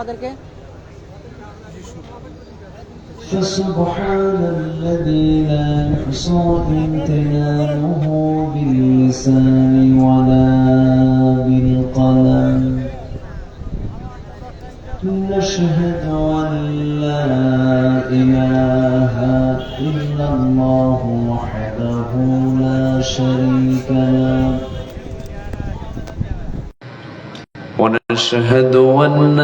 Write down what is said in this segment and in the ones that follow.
আমাদেরকে। فسبحان الذي لا يحصى امتنانه باللسان ولا بالقلم. نشهد أن لا إله إلا الله وحده لا شريك له، ونشهد أن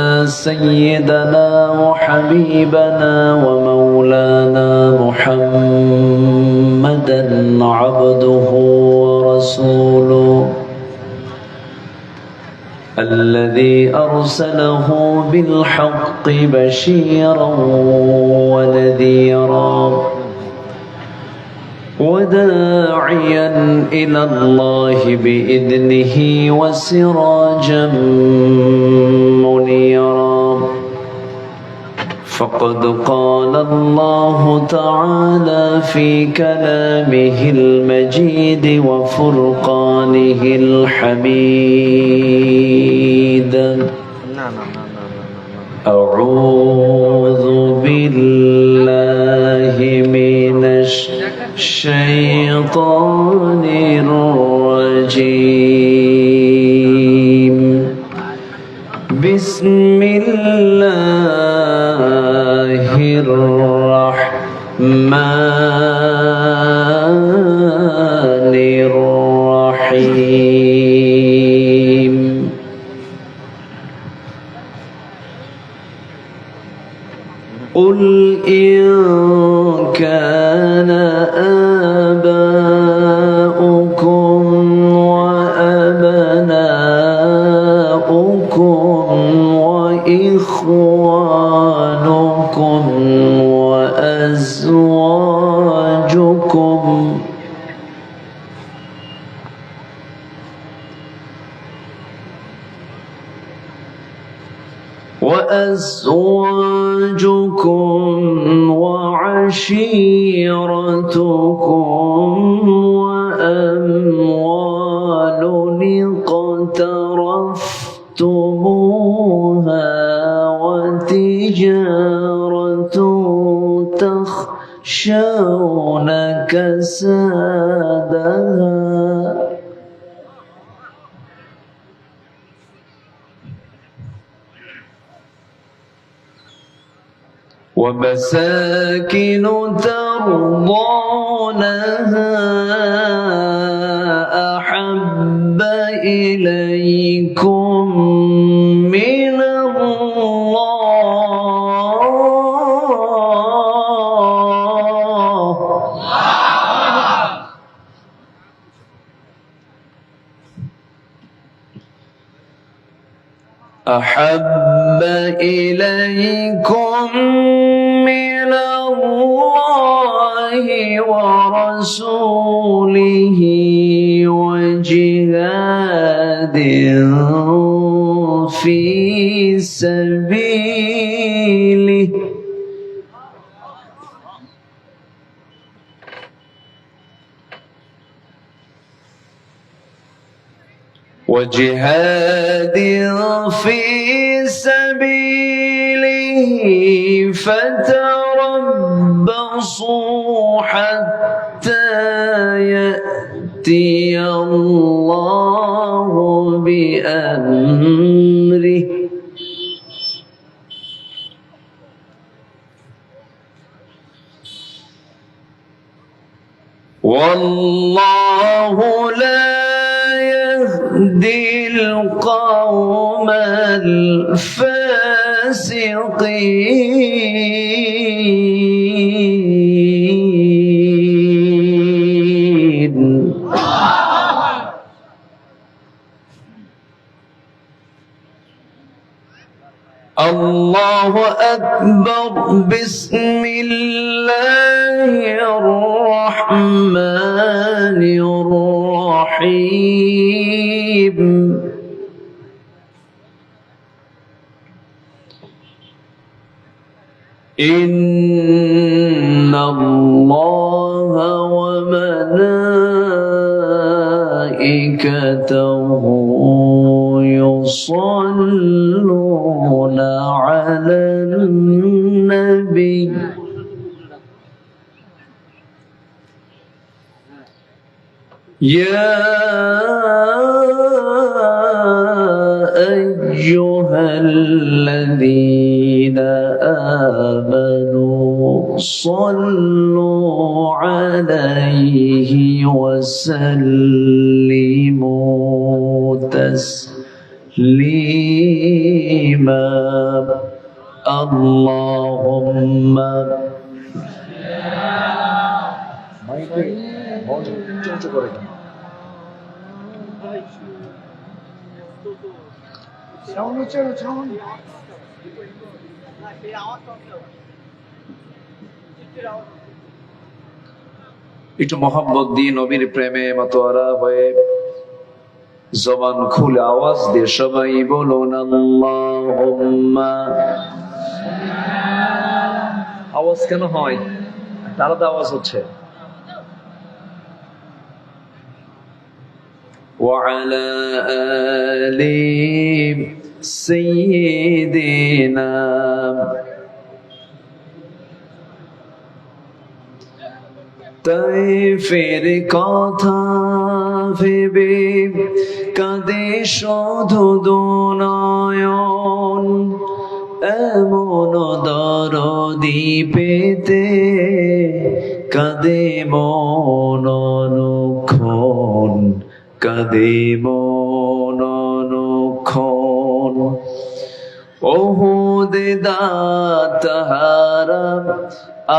سيدنا وحبيبنا ومولانا محمدا عبده ورسوله الذي أرسله بالحق بشيرا ونذيرا وداعيا إلى الله بإذنه وسراجا منيرا. فقد قال الله تعالى في كلامه المجيد وفرقانه الحميد: أعوذ بالله من الشيطان الرجيم. بسم الله الرحمن الرحيم. قل إن كان آباؤكم وأبناؤكم وإخوانكم وأزواجكم وعشيرتكم وأموال اقترفتموها وتجارة تخشون كسادها ومساكن ترضونها أحب إليكم من أحب إليكم من الله ورسوله وجهاد في سبيله فتربصوا حتى يأتي الله بأمره والله لا يهدي القوم الفاسقين. الله أكبر. بسم الله الرحمن الرحيم. إن الله وملائكته يصلون على يا أيها الذين آمنوا صلوا عليه وسلموا تسليما اللهم একটু মোহাম্মদ দিয়ে নবীর প্রেমে মাতোয়ারা হয়ে জবান খুলে আওয়াজ দিয়ে সবাই বলুন আল্লাহুম্মা। আওয়াজ কেন হয়? আলাদা আওয়াজ হচ্ছে। وعلى آل سيدنا তাইফের কথা ভেবে কাঁদে শুধু দুনয়ন, এমন দরদি পেতে কাঁদে মন অনুক্ষণ, কাঁদে মন অনুক্ষণ। ওহুদ দাতাহারা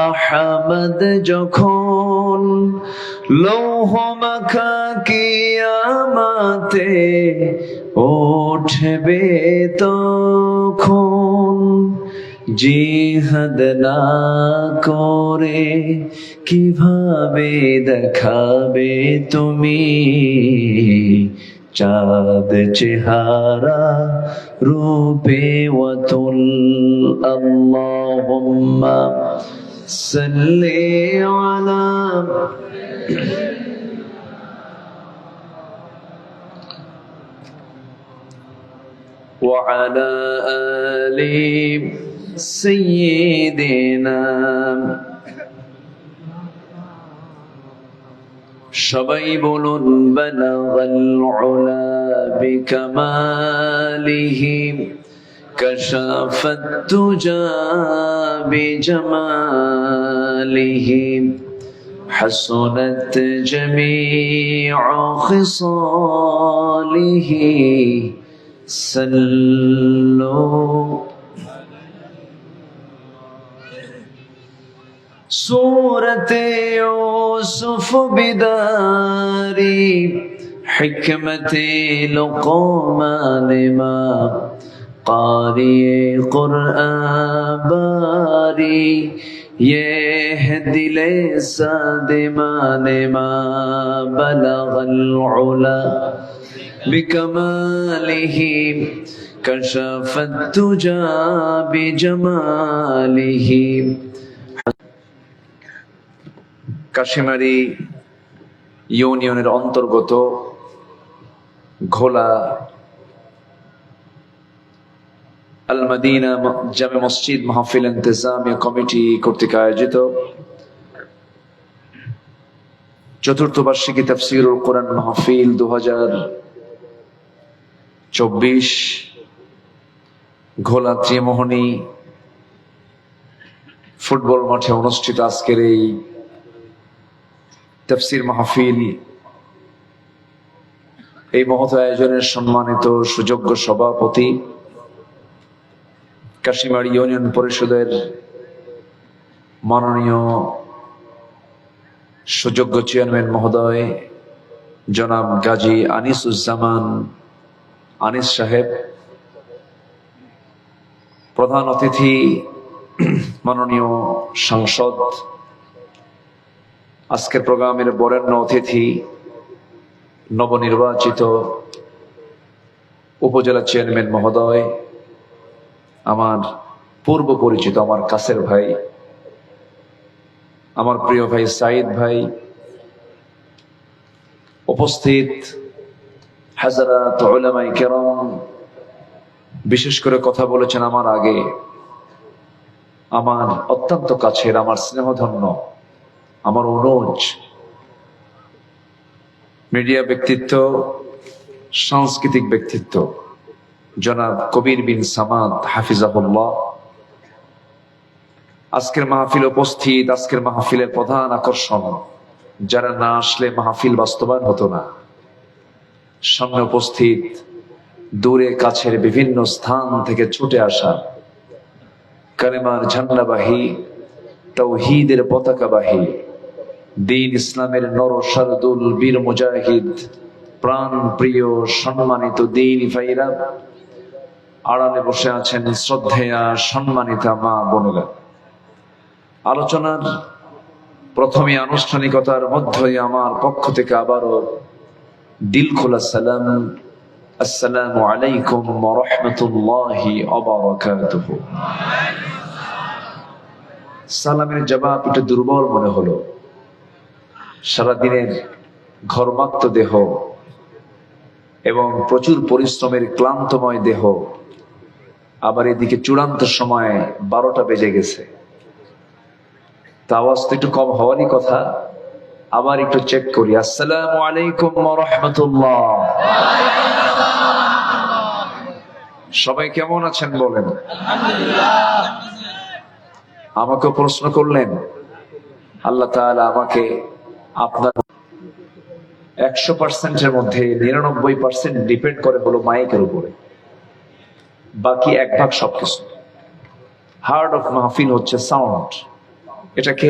আহমদ যখন লৌহ মাখা কিয়ামতে উঠবে তখন, জিহাদ না করে কিভাবে দেখাবে তুমি চাঁদ চেহারা রূপে ওয়াতুল। আল্লাহুম্মা সাল্লি আলা ওয়া আলা আলি সাইয়্যিদিনা। সবাই বলুন বালাগাল উলা বিকামালিহি কাশাফাত তুজা বিজামালিহি হাসনাত জামিউ খিসালিহি সাল্লু। सूरते यूसुफ बिदारी हिकमते लुक़मान मा क़ारिए क़ुरआन बारी ये है दिले सादिमान मा बलगल उला बिकमालिही कशफत तुजा बिजमालिही। কাশিমারি ইউনিয়নের অন্তর্গত ঘোলা আল মদিনা জামে মসজিদ মাহফিল ইন্তেজামিয়া কমিটি কর্তৃক আয়োজিত চতুর্থ বার্ষিকী তাফসীরুল কোরআন মাহফিল 2024 ঘোলা ত্রিমোহনী ফুটবল মাঠে অনুষ্ঠিত আজকের এই তাফসীর মাহফিল, এই মহৎ আয়োজনের সম্মানিত সুযোগ্য সভাপতি কাশিমারি ইউনিয়ন পরিষদের মাননীয় সুযোগ্য চেয়ারম্যান মহোদয় জনাব গাজী আনিসুজ্জামান আনিস সাহেব, প্রধান অতিথি মাননীয় সাংসদ, আজকের প্রোগ্রামের বরেণ্য অতিথি নবনির্বাচিত উপজেলা চেয়ারম্যান মহোদয়, আমার পূর্ব পরিচিত আমার কাছের ভাই, আমার প্রিয় ভাই সাইদ ভাই, উপস্থিত হাজারাত উলামায়ে কেরাম, বিশেষ করে কথা বলেছেন আমার আগে আমার অত্যন্ত কাছের, আমার স্নেহধন্য, আমার অনুজ মিডিয়া ব্যক্তিত্ব, সাংস্কৃতিক ব্যক্তিত্ব জনাব কবির বিন সামাদ হাফিজাহুল্লাহ আজকের মাহফিল উপস্থিত। আজকের মাহফিলের প্রধান আকর্ষণ, যারা না আসলে মাহফিল বাস্তবায়ন হতো না। সামনে উপস্থিত, দূরে কাছের বিভিন্ন স্থান থেকে ছুটে আসা কালেমার ঝান্ডাবাহী, তাওহীদের পতাকাবাহী, দ্বীন ইসলামের নরসারদুল বীর মুজাহিদ, প্রাণ প্রিয় সম্মানিত দ্বীন ভাইরা, আড়ালে বসে আছেন শ্রদ্ধেয়া সম্মানিতা মা বোনেরা। আলোচনার প্রথমে আনুষ্ঠানিকতার মধ্যে আমার পক্ষ থেকে আবারও দিল খোলা সালাম, আসসালামু আলাইকুম ওয়া রাহমাতুল্লাহি ওয়া বারাকাতুহু। সালামের জবাব একটু দুর্বল মনে হলো। সারাদিনের ঘর্মাক্ত দেহ এবং প্রচুর পরিশ্রমের ক্লান্তময় দেহ, আবার এদিকে চূড়ান্ত সময় 12টা বেজে গেছে। তা আওয়াজ তো একটু কম হওয়ারই কথা। আবার একটু চেক করি। আসসালামু আলাইকুম ওয়া রাহমাতুল্লাহ। সবাই কেমন আছেন বলেন? আমাকে প্রশ্ন করলেন, আল্লাহ তাআলা আমাকে আপনার 100%-এর মধ্যে 99% ডিপেন্ড করে হলো মাইকের উপরে, বাকি 1% সবকিছু। হার্ট অফ মাহফিল হচ্ছে সাউন্ড। এটাকে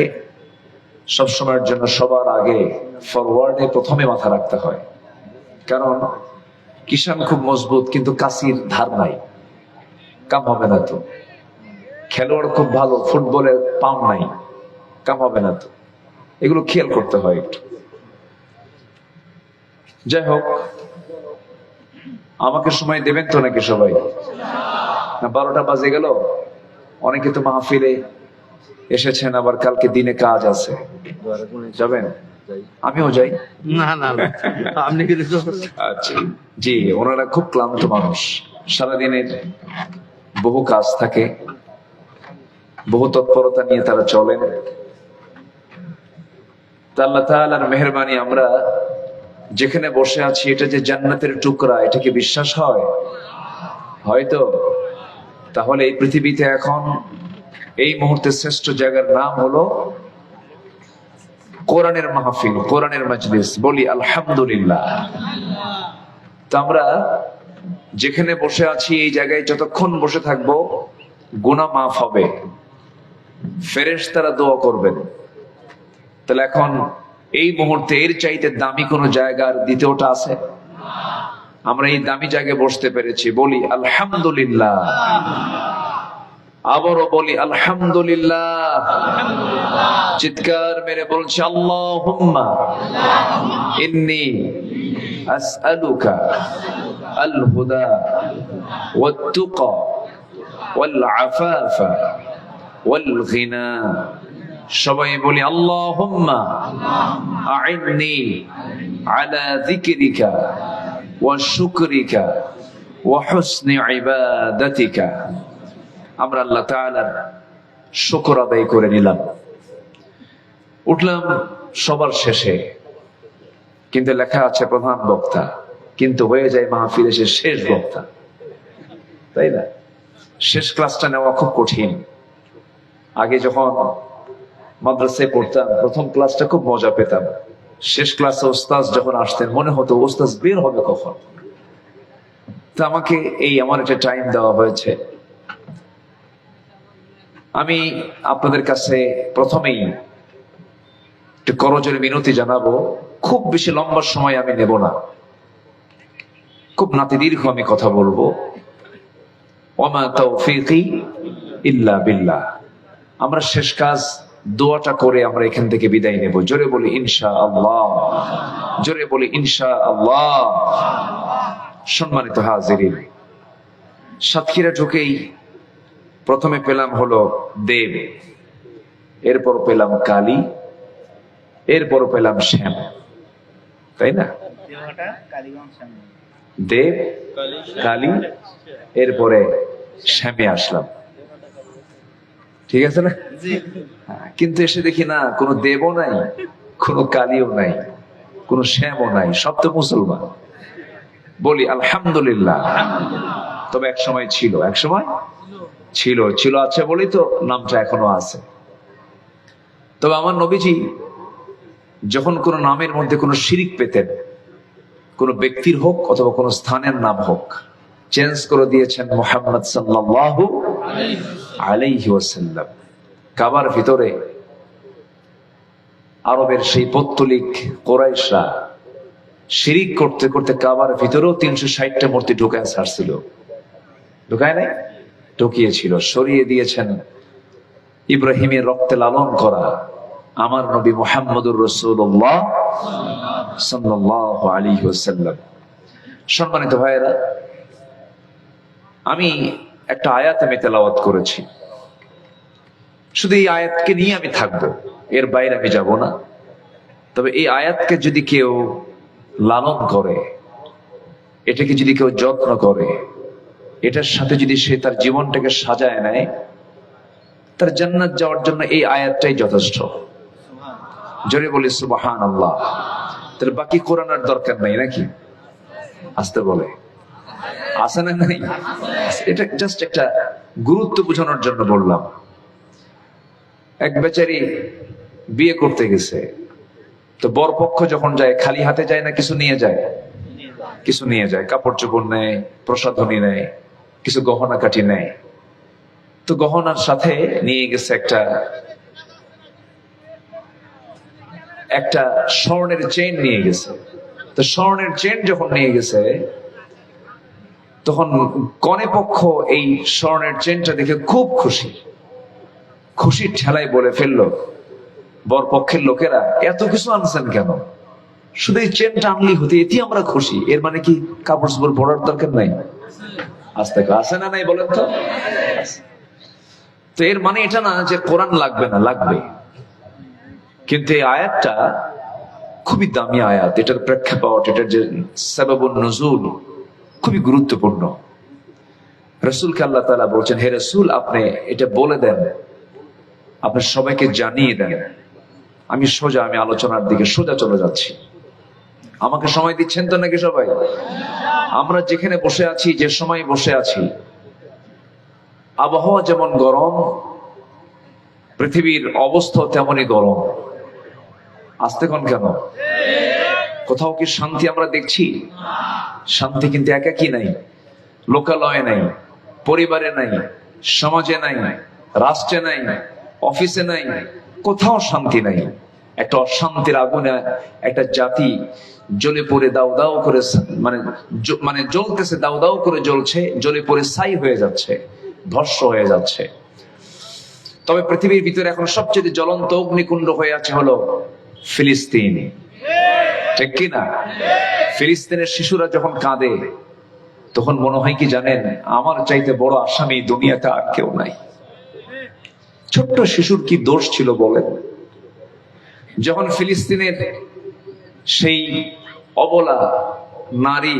সবসময়ের জন্য সবার আগে ফরওয়ার্ডে প্রথমে মাথা রাখতে হয়। কারণ কিষান খুব মজবুত, কিন্তু কাসির ধার নাই, কাম হবে না তো। খেলোয়াড় খুব ভালো, ফুটবলের পাম নাই, কাম হবে না তো। এগুলো খেয়াল করতে হয় একটু। যাই হোক, আমাকে সময় দেবেন তো নাকি সবাই? না 12টা বাজে গেল। অনেকে তো মাহফিলে এসেছেন, আবার কালকে দিনে কাজ আছে, যাবেন? আমিও যাই। না না না, আপনি কি? আচ্ছা, জি, ওনারা খুব ক্লান্ত মানুষ। সারাদিনের বহু কাজ থাকে, বহু তৎপরতা নিয়ে তারা চলেন। আল্লাহ তাআলার মেহেরবানি, আমরা যেখানে বসে আছি এটা যে জান্নাতের টুকরা, এটা কি বিশ্বাস হয়? হয়তো। তাহলে এই পৃথিবীতে এখন এই মুহূর্তে শ্রেষ্ঠ জায়গার নাম হলো কোরআনের মাহফিল, কোরআনের মাজলিস। বলি আলহামদুলিল্লাহ। তো আমরা যেখানে বসে আছি এই জায়গায় যতক্ষণ বসে থাকবো গুনাহ মাফ হবে, ফেরেশতারা দোয়া করবেন। তাহলে এখন এই মুহূর্তে এর চাইতে দামি কোন জায়গার দ্বিতীয়টা আছে? আমরা এই দামি জায়গায় বসতে পেরেছি, বলি আলহামদুলিল্লাহ। আবারও বলি আলহামদুলিল্লাহ। চিৎকার মেরে বলছি আল্লাহুম্মা ইন্নী আসআলুকা আল হুদা ওয়াত তুকা ওয়াল আফাফা ওয়াল গিনা। সবাই বলি আল্লাহুম্মা আইন্নি আলা যিকরিকা ওয়া শুকরিকা ওয়া হুসনি ইবাদাতিকা। আমরা আল্লাহ তাআলার শুকর আদায় করে নিলাম। উঠলাম সবার শেষে, কিন্তু লেখা আছে প্রধান বক্তা, কিন্তু হয়ে যায় মাহফিল এসে শেষ বক্তা, তাই না? শেষ ক্লাসটা নেওয়া খুব কঠিন। আগে যখন মাদ্রাসায় পড়তাম প্রথম ক্লাসটা খুব মজা পেতাম। শেষ ক্লাসে ওস্তাদ যখন আসতেন মনে হতো ওস্তাদ বের হবে কখন। তা আমাকে আমার একটা টাইম দেওয়া হয়েছে। আমি আপনাদের কাছে প্রথমেই একটু করজোরে মিনতি জানাবো, খুব বেশি লম্বা সময় আমি নেব না, খুব নাতিদীর্ঘ আমি কথা বলবো। ওমা তাওফীকি ইল্লা বিল্লাহ। আমরা শেষ কাজ দোয়াটা করে আমরা এখান থেকে বিদায় নেব। জোরে বলি ইনশাআল্লাহ, জোরে বলি ইনশাআল্লাহ। সম্মানিত হাজিরিন, সাতক্ষীরা ঢুকেই প্রথমে পেলাম হলো দেব, এরপর পেলাম কালী, এরপর পেলাম শ্যাম, তাই না? দেব, কালী, এরপরে শ্যামে আসলাম, ঠিক আছে না? কিন্তু এসে দেখি না কোনো দেবও নাই, কোনো কালীও নাই, কোনো শ্যামও নাই, সব তো মুসলমান। বলি আলহামদুলিল্লাহ। তবে এক সময় ছিল, এক সময় ছিল ছিল আছে বলেই তো নামটা এখনো আছে। তবে আমার নবীজি যখন কোন নামের মধ্যে কোনো শিরিক পেতেন, কোন ব্যক্তির হোক অথবা কোন স্থানের নাম হোক, চেঞ্জ করে দিয়েছেন মুহাম্মদ সাল্লাল্লাহু আলাইহি ওয়াসাল্লাম। কাবার ভিতরে আরবের সেই পৌত্তলিক কুরাইশরা শিরিক করতে করতে কাবার ভিতরেও 360টা মূর্তি ঢুকায় ছাড়ছিল। ঢুকায় নাই? ঢুকিয়েছিল। সরিয়ে দিয়েছেন ইব্রাহিমের রক্তে লালন করা আমার নবী মুহাম্মদুর রাসূলুল্লাহ সাল্লাল্লাহু আলাইহি ওয়াসাল্লাম। সম্মানিত ভাইয়েরা, আমি একটা আয়াত আমি তেলাওয়াত করেছি, শুধু এই আয়াতকে নিয়ে আমি থাকবো, এর বাইরে আমি যাব না। তবে এই আয়াতকে যদি কেউ লালন করে, এটাকে যদি কেউ যত্ন করে, এটার সাথে যদি সে তার জীবনটাকে সাজায় নেয়, তার জান্নাত যাওয়ার জন্য এই আয়াতটাই যথেষ্ট। জোরে বলি সুবহানাল্লাহ। তাহলে বাকি কোরআন আর দরকার নাই নাকি? আসতে বলে আছে না নাই? এটা জাস্ট একটা গুরুত্ব বোঝানোর জন্য বললাম। এক বেচারি বিয়ে করতে গেছে, তো বরপক্ষ যখন যায় খালি হাতে যায় না কিছু নিয়ে যায়? কিছু নিয়ে যায়, কাপড় চোপড় নেয়, প্রসাধনী নেয়, কিছু গহনা কাঠি নেয়। তো গহনার সাথে নিয়ে গেছে একটা স্বর্ণের চেইন নিয়ে গেছে। তো স্বর্ণের চেইন যখন নিয়ে গেছে, তখন কনে পক্ষ এই স্বর্ণের চেইনটা দেখে খুব খুশি। খুশির ঠেলায় বলে ফেললো বরপক্ষের লোকেরা, এত কিছু আনছেন কেন? শুধু এই চেনটা আনলেই হতে, এতে আমরা খুশি। এর মানে কি কাপড় চোপড় পরার দরকার নাই? আস্তে আছে না নাই বলেন তো? তো এর মানে এটা না যে কোরআন লাগবে না, লাগবে। কিন্তু এই আয়াতটা খুবই দামি আয়াত, এটার প্রেক্ষাপট, এটার যে সাবাবুন নুজুল খুবই গুরুত্বপূর্ণ। রাসূলকে আল্লাহ তাআলা বলছেন, হে রাসূল আপনি এটা বলে দেন, আপনি সবাইকে জানিয়ে দেন। আমি আলোচনার দিকে সোজা চলে যাচ্ছি। আমাকে সময় দিচ্ছেন তো নাকি সবাই? আমরা যেখানে বসে আছি, যে সময় বসে আছি, আবহাওয়া যেমন গরম, পৃথিবীর অবস্থা তেমনই গরম। আসতে কোন কেন? কোথাও কি শান্তি আমরা দেখছি? শান্তি কিন্তু একাকী নাই, লোকালয়ে নাই, পরিবারে নাই, সমাজে নাই, রাষ্ট্রে নাই, অফিসে নাই, কোথাও শান্তি নাই। একটা অশান্তির আগুনে একটা জাতি জ্বলে পড়ে দাউ দাউ করে, মানে জ্বলতেছে, দাউ দাউ করে জ্বলছে, জ্বলে পড়ে ছাই হয়ে যাচ্ছে, ভস্ম হয়ে যাচ্ছে। তবে পৃথিবীর ভিতরে এখন সবচেয়ে জ্বলন্ত অগ্নিকুণ্ড হয়ে আছে হলো ফিলিস্তিন, ঠিক কিনা? ফিলিস্তিনের শিশুরা যখন কাঁদে, তখন মনে হয় কি জানেন, আমার চাইতে বড় আসামি দুনিয়াতে আর কেউ নাই। ছোট্ট শিশুর কি দোষ ছিল বলেন? যখন ফিলিস্তিনের সেই অবলা নারী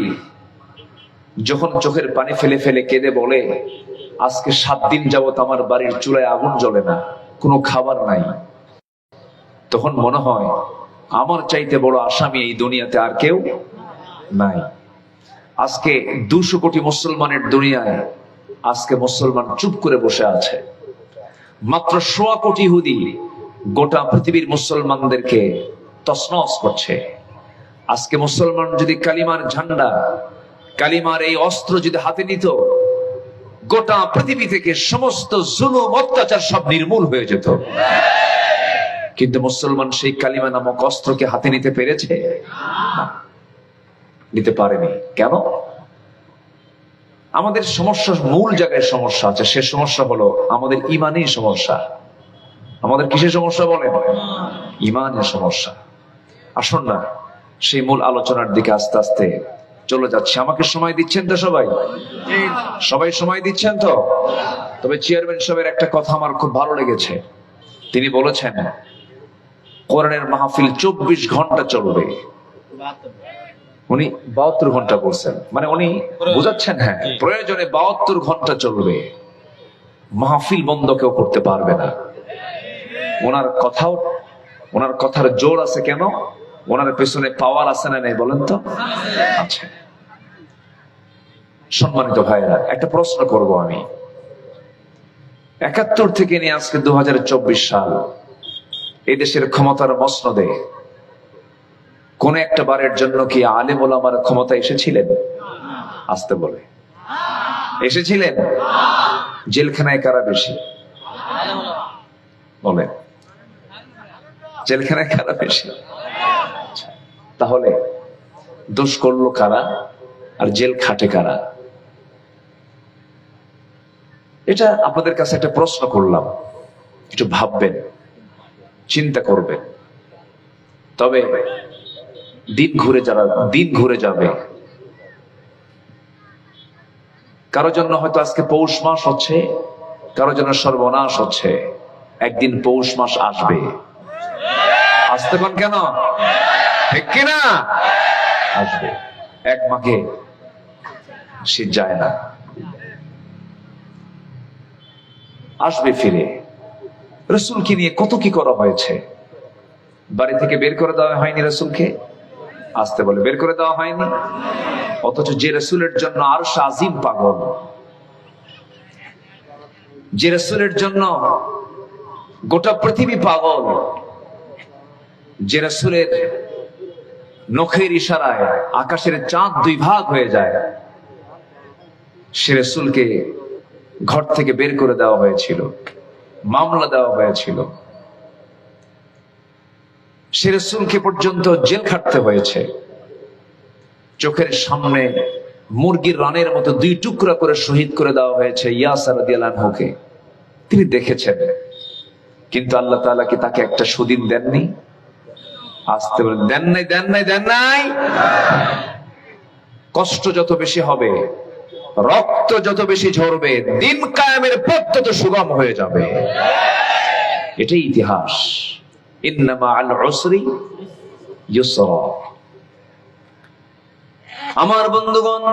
যখন চোখের পানি ফেলে ফেলে কেঁদে বলে, আজকে 7 দিন যাবত আমার বাড়ির চুলায় আগুন জ্বলে না, কোনো খাবার নাই, তখন মনে হয় আমার চাইতে বড় আসামি এই দুনিয়াতে আর কেউ নাই। আজকে 200 কোটি মুসলমানের দুনিয়ায় আজকে মুসলমান চুপ করে বসে আছে। মাত্র 1.25 কোটি ইহুদি গোটা পৃথিবীর মুসলমানদেরকে তছনছ করছে। আজকে মুসলমান যদি কালিমার ঝান্ডা, কালিমার এই অস্ত্র যদি হাতে নিত, গোটা পৃথিবী থেকে সমস্ত জুলুম অত্যাচার সব নির্মূল হয়ে যেত। কিন্তু মুসলমান সেই কালিমা নামক অস্ত্রকে হাতে নিতে পেরেছে? নিতে পারেনি। কেন? আমাদের সমস্যা, মূল জায়গায় সমস্যা আছে। সে সমস্যা হলো আমাদের ইমানই সমস্যা। আমাদের কিসের সমস্যা বলেন? ইমানের সমস্যা। আসুন না সেই মূল আলোচনার দিকে আস্তে আস্তে চলে যাচ্ছে। আমাকে সময় দিচ্ছেন তো সবাই? সবাই সময় দিচ্ছেন তো? তবে চেয়ারম্যান সাহেবের একটা কথা আমার খুব ভালো লেগেছে। তিনি বলেছেন কোরআনের মাহফিল 24 ঘন্টা চলবে। উনি 72 ঘন্টা বলছেন, মানে উনি বুঝাচ্ছেন, হ্যাঁ প্রয়োজনে 72 ঘন্টা চলবে, মাহফিল বন্ধ কেউ করতে পারবে না। ওনার কথার জোর আছে কেন? ওনার পেছনে পাওয়ার আছে না নেই বলেন তো? আচ্ছা। সম্মানিত ভাইরা, একটা প্রশ্ন করব আমি। ৭১ থেকে নিয়ে আজকে 2024 সাল, এই দেশের ক্ষমতার মসনদে কোন একটা বারের জন্য কি আলেম ওলামার ক্ষমতা এসেছিলেন? আসতে বলে এসেছিলেন? জেলখানায় কারা বেশি বলেন? জেলখানায় কারা বেশি? তাহলে দোষ করলো কারা আর জেল খাটে কারা? এটা আপনাদের কাছে একটা প্রশ্ন করলাম, একটু ভাববেন, চিন্তা করবেন। তবে দিন ঘুরে যাবে। কারো জন্য হয়তো আজকে পৌষ মাস হচ্ছে, কারো জন্য সর্বনাশ হচ্ছে। একদিন পৌষ মাস আসবে। আসতে পান কেন? ঠিক কিনা? আসবে। এক মাঘে শীত যায় না, আসবে ফিরে। রসুলকে নিয়ে কত কি করা হয়েছে। বাড়ি থেকে বের করে দেওয়া হয়নি রসুলকে, আসতে বলে বের করে দেওয়া হয়নি। অথচ যে রসুলের জন্য আরশ আজিম পাগল, যে রসুলের জন্য গোটা পৃথিবী পাগল, যে রসুলের নখের ইশারায় আকাশের চাঁদ 2 ভাগ হয়ে যায়, সে রসুলকে ঘর থেকে বের করে দেওয়া হয়েছিল, মামলা দেওয়া হয়েছিল। সে রসুলকে পর্যন্ত জেল খাটতে হয়েছে। চোখের সামনে মুরগির রানের মতো 2 টুকরা করে শহীদ করে দেওয়া হয়েছে ইয়াসির রাদিয়াল্লাহু আনহুকে। তিনি দেখেছেন, কিন্তু আল্লাহ তাআলা কি তাকে একটা সুদিন দেননি? আসতে বলেন দেন নাই। কষ্ট যত বেশি হবে, রক্ত যত বেশি ঝরবে, দিন কায়েমের পথ তত সুগম হয়ে যাবে। এটাই ইতিহাস। ইন্নামা আল উসরি ইউসরা। আমার বন্ধুগণ,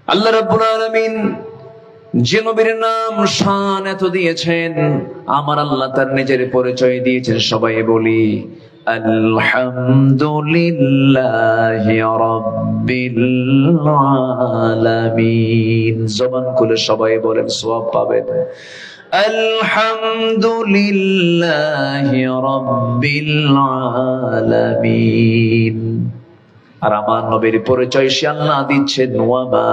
আল্লাহ রাব্বুল আলামিন যে নবীর নাম শান এত দিয়েছেন, আমার আল্লাহ তার নিজের পরিচয় দিয়েছেন। সবাই বলি আলহামদুলিল্লাহি রাব্বিল আলামিন। জবান খুলে সবাই বলেন, সওয়াব পাবেন। আলহামদুলিল্লাহি রাব্বিল আলামিন। আর আমার নবীর পরিচয় সে আল্লাহ দিচ্ছেন, ওয়ামা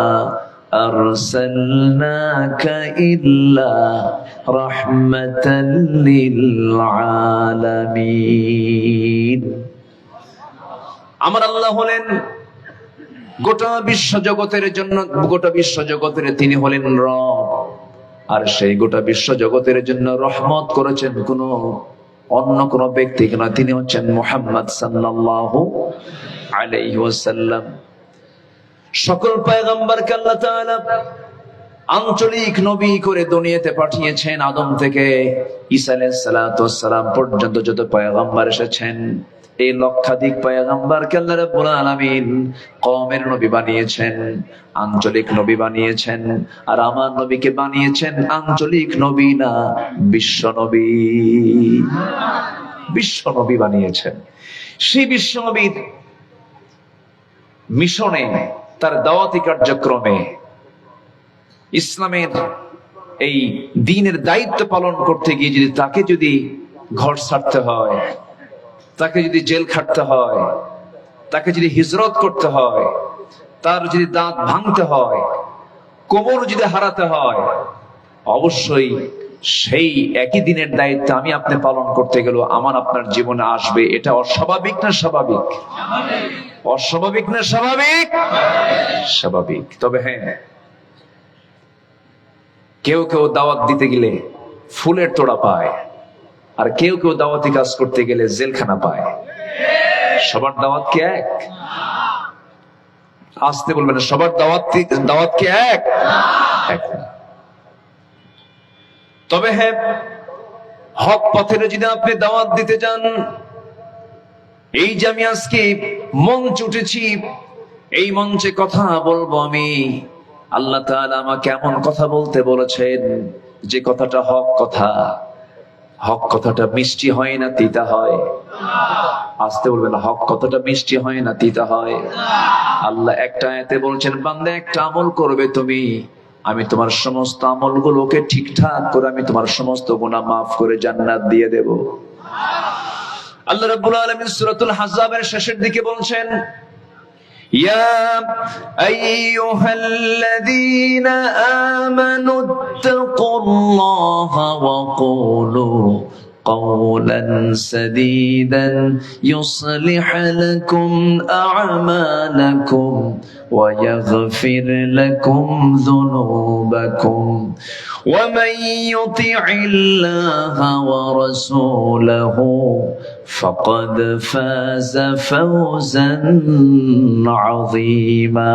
আরসালনাকা ইল্লা রাহমাতাল লিল আলামিন। আমার আল্লাহ হলেন গোটা বিশ্ব জগতের তিনি হলেন রব। আর সেই গোটা বিশ্ব জগতের জন্য রহমত করেছেন অন্য কোন ব্যক্তি নয়, তিনি হচ্ছেন মুহাম্মদ সাল্লাল্লাহু আলাইহি ওয়াসাল্লাম। সকল পয়গম্বরকে আল্লাহ তাআলা আঞ্চলিক নবী করে দুনিয়াতে পাঠিয়েছেন। আদম থেকে ঈসা আলাইহিস সালাতু ওয়াস সালাম পর্যন্ত যত পয়গম্বর এসেছেন, এই লক্ষাধিক পয়গম্বরকে আল্লাহ রাব্বুল আলামিন কওমের নবী বানিয়েছেন, আঞ্চলিক নবী বানিয়েছেন। আর আমার নবীকে বানিয়েছেন আঞ্চলিক নবী না, বিশ্ব নবী। বিশ্ব নবী বানিয়েছেন। সেই বিশ্ব নবীর মিশনে, তার দাওয়াতি কার্যক্রমে, ইসলামের এই দ্বীনের দায়িত্ব পালন করতে গিয়ে তাকে যদি ঘর ছাড়তে হয়, তাকে যদি জেল খাটতে হয়, তাকে যদি হিজরত করতে হয়, তার যদি দাঁত ভাঙতে হয়, কোমর যদি হারাতে হয়, অবশ্যই সেই একই দিনের দায়িত্ব আমি আপনি পালন করতে গেলেও আমার আপনার জীবনে আসবে। এটা অস্বাভাবিক না স্বাভাবিক? অস্বাভাবিক না স্বাভাবিক? স্বাভাবিক। তবে হ্যাঁ, কেউ দাওয়াত দিতে গেলে ফুলের তোড়া পায়, আর কেউ দাওয়াতি কাজ করতে গেলে জেলখানা পায়। সবার দাওয়াত কি এক? আসতে বলবেন, সবার দাওয়াত কি এক? এক না। তবে হ্যাঁ, হক পথের যদি আপনি দাওয়াত দিতে যান, এই যে আমি আজকে মঞ্চ উঠেছি, এই মঞ্চে কথা বলবো আমি, আল্লাহ তাআলা আমাকে এমন কথা বলতে বলেছেন যে কথাটা হক কথা। হক কথাটা মিষ্টি হয় না তিতা হয়? আসতে বলবেন, হক কথাটা মিষ্টি হয় না তিতা হয়? আল্লাহ একটা আয়াতে বলছেন, বান্দা একটা আমল করবে তুমি, আমি তোমার সমস্ত আমলগুলোকে ঠিকঠাক করে আমি তোমার সমস্ত গুনাহ মাফ করে জান্নাত দিয়ে দেব। আল্লাহ রাব্বুল আলামিন সূরাতুল আহজাবের শেষের দিকে বলছেন, ইয়া আইয়ুহাল্লাযীনা আমানু তাকুল্লাহা ওয়া কুলু قولا سديدا يصلح لكم أعمالكم ويغفر لكم ذنوبكم ومن يطع الله ورسوله فقد فاز فوزا عظيما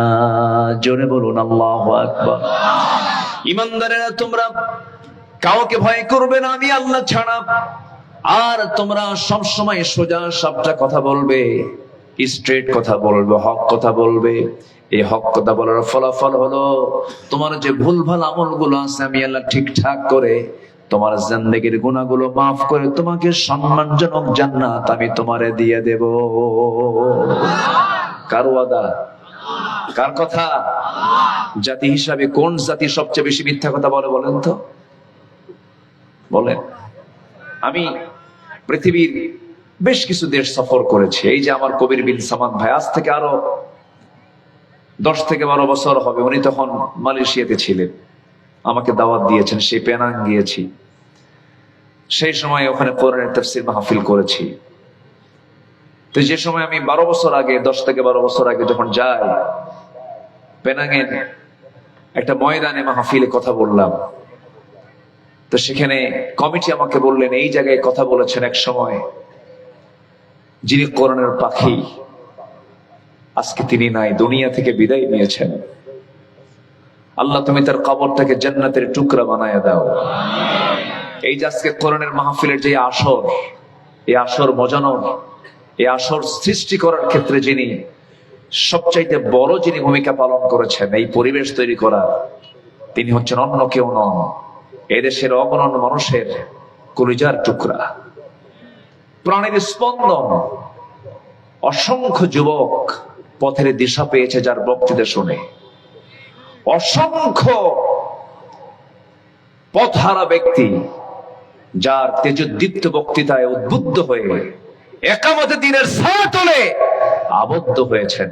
জোরে বলুন আল্লাহু আকবার। ঈমানদারেরা তোমরা কাউকে ভয় করবে না আমি আল্লাহ ছাড়া, আর তোমরা সব সময় সোজা সাপটা কথা বলবে, স্ট্রেট কথা বলবে, হক কথা বলবে। এই হক কথা বলার ফলাফল হলো তোমার যে ভুলভাল আমলগুলো আছে আমি আল্লাহ ঠিকঠাক করে তোমার জিন্দেগীর গুনাহগুলো মাফ করে তোমাকে সম্মানজনক জান্নাত আমি তোমারে দিয়ে দেব। কার ওয়াদা? কার কথা? জাতি হিসাবে কোন জাতি সবচেয়ে বেশি মিথ্যা কথা বলে বলেন তো? বলেন। আমি পৃথিবীর বেশ কিছু দেশ সফর করেছি। এই যে আমার কবির বিন সামান ভাই, আজ থেকে আরো 10 থেকে 12 বছর হবে, উনি তখন মালয়েশিয়াতে ছিলেন, আমাকে দাওয়াত দিয়েছেন, সেই পেনাং গিয়েছি। সেই সময় ওখানে কোরআনের তাফসীর মাহফিল করেছি। তো যে সময় আমি 12 বছর আগে, 10 থেকে 12 বছর আগে যখন যাই, পেনাংয়ের একটা ময়দানে মাহফিলে কথা বললাম। তো সেখানে কমিটি আমাকে বললেন, এই জায়গায় কথা বলেছেন এক সময় যিনি কোরআনের পাখি, আজকে তিনি নাই, দুনিয়া থেকে বিদায় নিয়েছেন। আল্লাহ তুমি তার কবরটাকে জান্নাতের টুকরা বানায় দাও। এই যে আজকে কোরআনের মাহফিলের যে আসর, এই আসর মজানোর, এই আসর সৃষ্টি করার ক্ষেত্রে যিনি সবচাইতে বড় যিনি ভূমিকা পালন করেছেন এই পরিবেশ তৈরি করার, তিনি হচ্ছেন অন্য কেউ নন, এদেশের অগণন মানুষের কলিজার টুকরা, প্রাণের স্পন্দন। অসংখ্য যুবক পথের দিশা পেয়েছে যার বক্তৃতা শুনে, অসংখ্য পথহারা ব্যক্তি যার তেজোদ্দীপ্ত বক্তৃতায় উদ্বুদ্ধ হয়ে একামতে দ্বীনের ছায়া তলে আবদ্ধ হয়েছেন।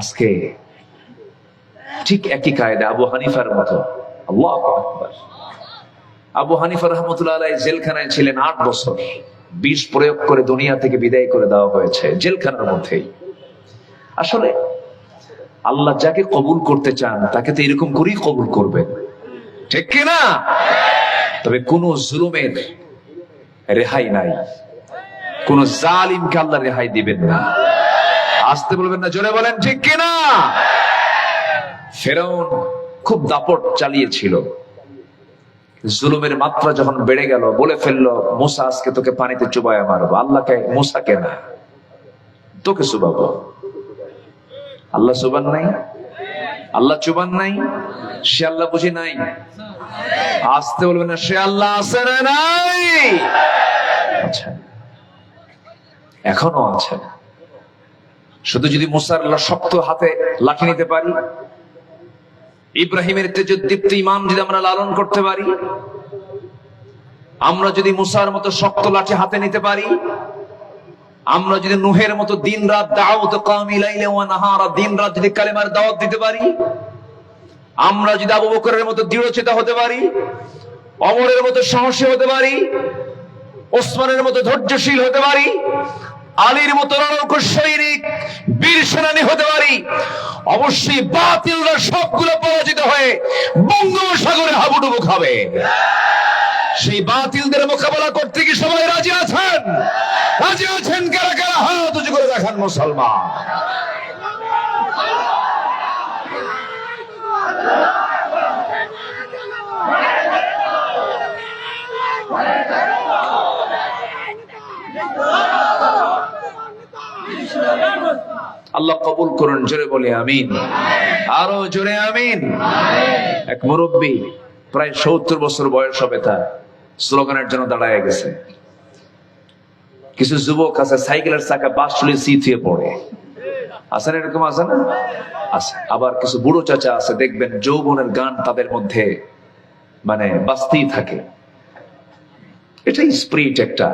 আজকে ঠিক একই কায়দা আবু হানিফার মতো, আল্লাহু আকবার, আবু হানিফা রাহমাতুল্লাহ আলাইহি জেলখানায় ছিলেন 8 বছর, বিষ প্রয়োগ করে দুনিয়া থেকে বিদায় করে দেওয়া হয়েছে জেলখানার মধ্যেই। আসলে আল্লাহ যাকে কবুল করতে চান তাকে তো এরকম করেই কবুল করবেন, ঠিক কিনা? তবে কোন জুলুমের রেহাই নাই, কোন জালিমকে আল্লাহ রেহাই দিবেন না। আসতে বলবেন না, জোরে বলেন ঠিক কিনা? ফেরাউন খুব দাপট চালিয়েছিল, জুলুমের মাত্রা যখন বেড়ে গেল বলে ফেললো, মুসা আজকে তোকে পানিতে চুবাইয়া মারবো। আল্লাহকে, মুসাকে না, তোকে চুবাবো। আল্লাহ চুবান নাই? আল্লাহ চুবান নাই? সে আল্লাহ বুঝি নাই? আসতে বলবেন না, সে আল্লাহ আছে না নাই? আচ্ছা, এখনো আছে। শুধু যদি মুসার শক্ত হাতে লাঠি নিতে পারি, ইব্রাহিমের তেজোদ্দীপ্ত ঈমান যদি আমরা লালন করতে পারি, আমরা যদি মুসার মতো শক্ত লাঠি হাতে নিতে পারি, আমরা যদি নূহের মতো দিন রাত দাওয়াত কামি লাইলা ওয়া নাহারা, দিন রাত যদি কালেমার দাওয়াত দিতে পারি, আমরা যদি আবু বকরের মতো দৃঢ়চেতা হতে পারি, ওমরের মতো সাহসী হতে পারি, ওসমানের মতো ধৈর্যশীল হতে পারি, আলীর মতো রণক সৈনিক বীর সেনানী হতে পারি, অবশ্যই বাতিলরা সবগুলো পরাজিত হয়ে বঙ্গোপসাগরে হাবুডুবু খাবে। সেই বাতিলদের মোকাবেলা করতে কি সবাই রাজি আছেন? রাজি আছেন? কারা কারা হাত উঁচু করে দেখান মুসলমান। আল্লাহ কবুল করুন, জোরে বলে আমিন, আরো জোরে আমিন। এক মুরব্বী, প্রায় 70 বছর বয়স হবে তার, স্লোগানের জন্য দাঁড়ায় গেছে। কিছু যুবক আছে সাইকেলের চাকা বাস চলে সিট হয়ে পড়ে, আছে না এরকম? আছে না? আছে। আবার কিছু বুড়ো চাচা আছে, দেখবেন যৌবনের গান তাদের মধ্যে মানে বাজতেই থাকে। এটাই স্পিরিট একটা।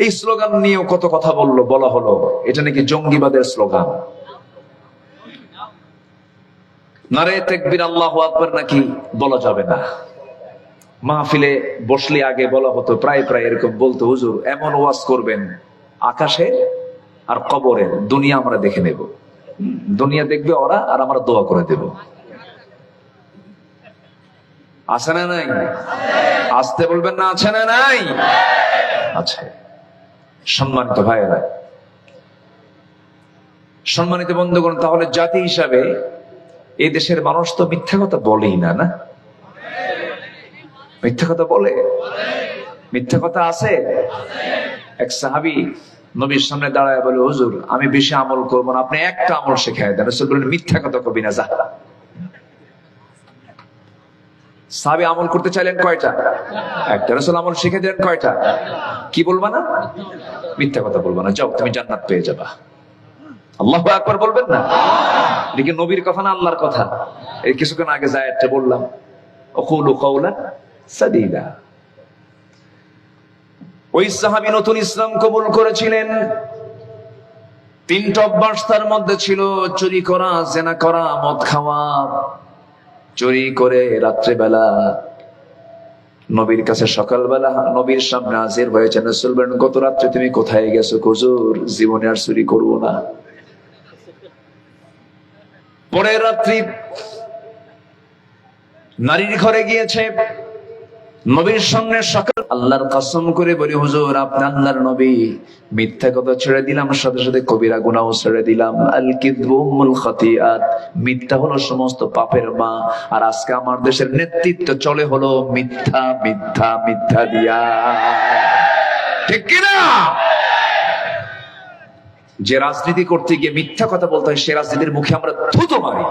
এই স্লোগান নিয়েও কত কথা বলা হলো, এটা নাকি জঙ্গিবাদের স্লোগান। নারে তাকবীর আল্লাহু আকবার নাকি বলা যাবে না। মাহফিলে বসলে আগে বলা হতো, প্রায় এরকম বলতো, হুজুর এমন ওয়াজ করবেন আকাশে আর কবরের দুনিয়া আমরা দেখে নেব, দুনিয়া দেখবে ওরা আর আমরা দোয়া করে দেব। আছে না নাই? আসতে বলবেন না, আছে না নাই? আছে। সম্মানিত ভাইয়েরা, সম্মানিত বন্ধুগণ, তাহলে জাতি হিসাবে এই দেশের মানুষ তো মিথ্যা কথা বলেই না, না? মিথ্যা কথা বলে? মিথ্যা কথা আছে? এক সাহাবী নবীর সামনে দাঁড়ায় বলে, হুজুর আমি বেশি আমল করবো না, আপনি একটা আমল শেখায় দেন। রাসূল বললেন, মিথ্যা কথা কবি না, যা। সাহাবী আমল করতে চাইলেন কয়টা? একটা। রাসূল আমল শিখে দিলেন কয়টা? কি বলবা না? মিথ্যা কথা বলবা না, যাও তুমি জান্নাত পেয়ে যাবা। আল্লাহু আকবার বলবেন না? এটা কি নবীর কথা না আল্লাহর কথা? এই কিছুক্ষণ আগে আয়াতটা বললাম, ওয়াকুলু কাওলান সাদীদা। ওই সাহাবী নতুন ইসলাম কবুল করেছিলেন। 3টা অভ্যাস তার মধ্যে ছিল, চুরি করা, জেনা করা, মদ খাওয়া। চুরি করে রাত্রেবেলা নবীর কাছে সকালবেলা নবীর সামনে হাজির হয়েছেন। রাসূল বলেন, গত রাত্রে তুমি কোথায় গেছো? হুজুর জীবনে আর চুরি করবো না। পরের রাত্রি নারীর ঘরে গিয়েছে, নবীর সামনে সকাল। আল্লাহর কসম করে বলি, হুজুর আপনি আল্লাহর নবী, মিথ্যা কথা ছেড়ে দিলাম, সাথে সাথে কবিরা গুনাহ ছেড়ে দিলাম। আল কিযবু উম্মুল খাতিআত, মিথ্যা হলো সমস্ত পাপের মা। আর আজকে আমার দেশের নেতৃত্ব চলে হলো মিথ্যা মিথ্যা মিথ্যা দিয়া, ঠিক কি না? যে রাজনীতি করতে গিয়ে মিথ্যা কথা বলতে হয়, সে রাজনীতির মুখে আমরা থুতো মারি।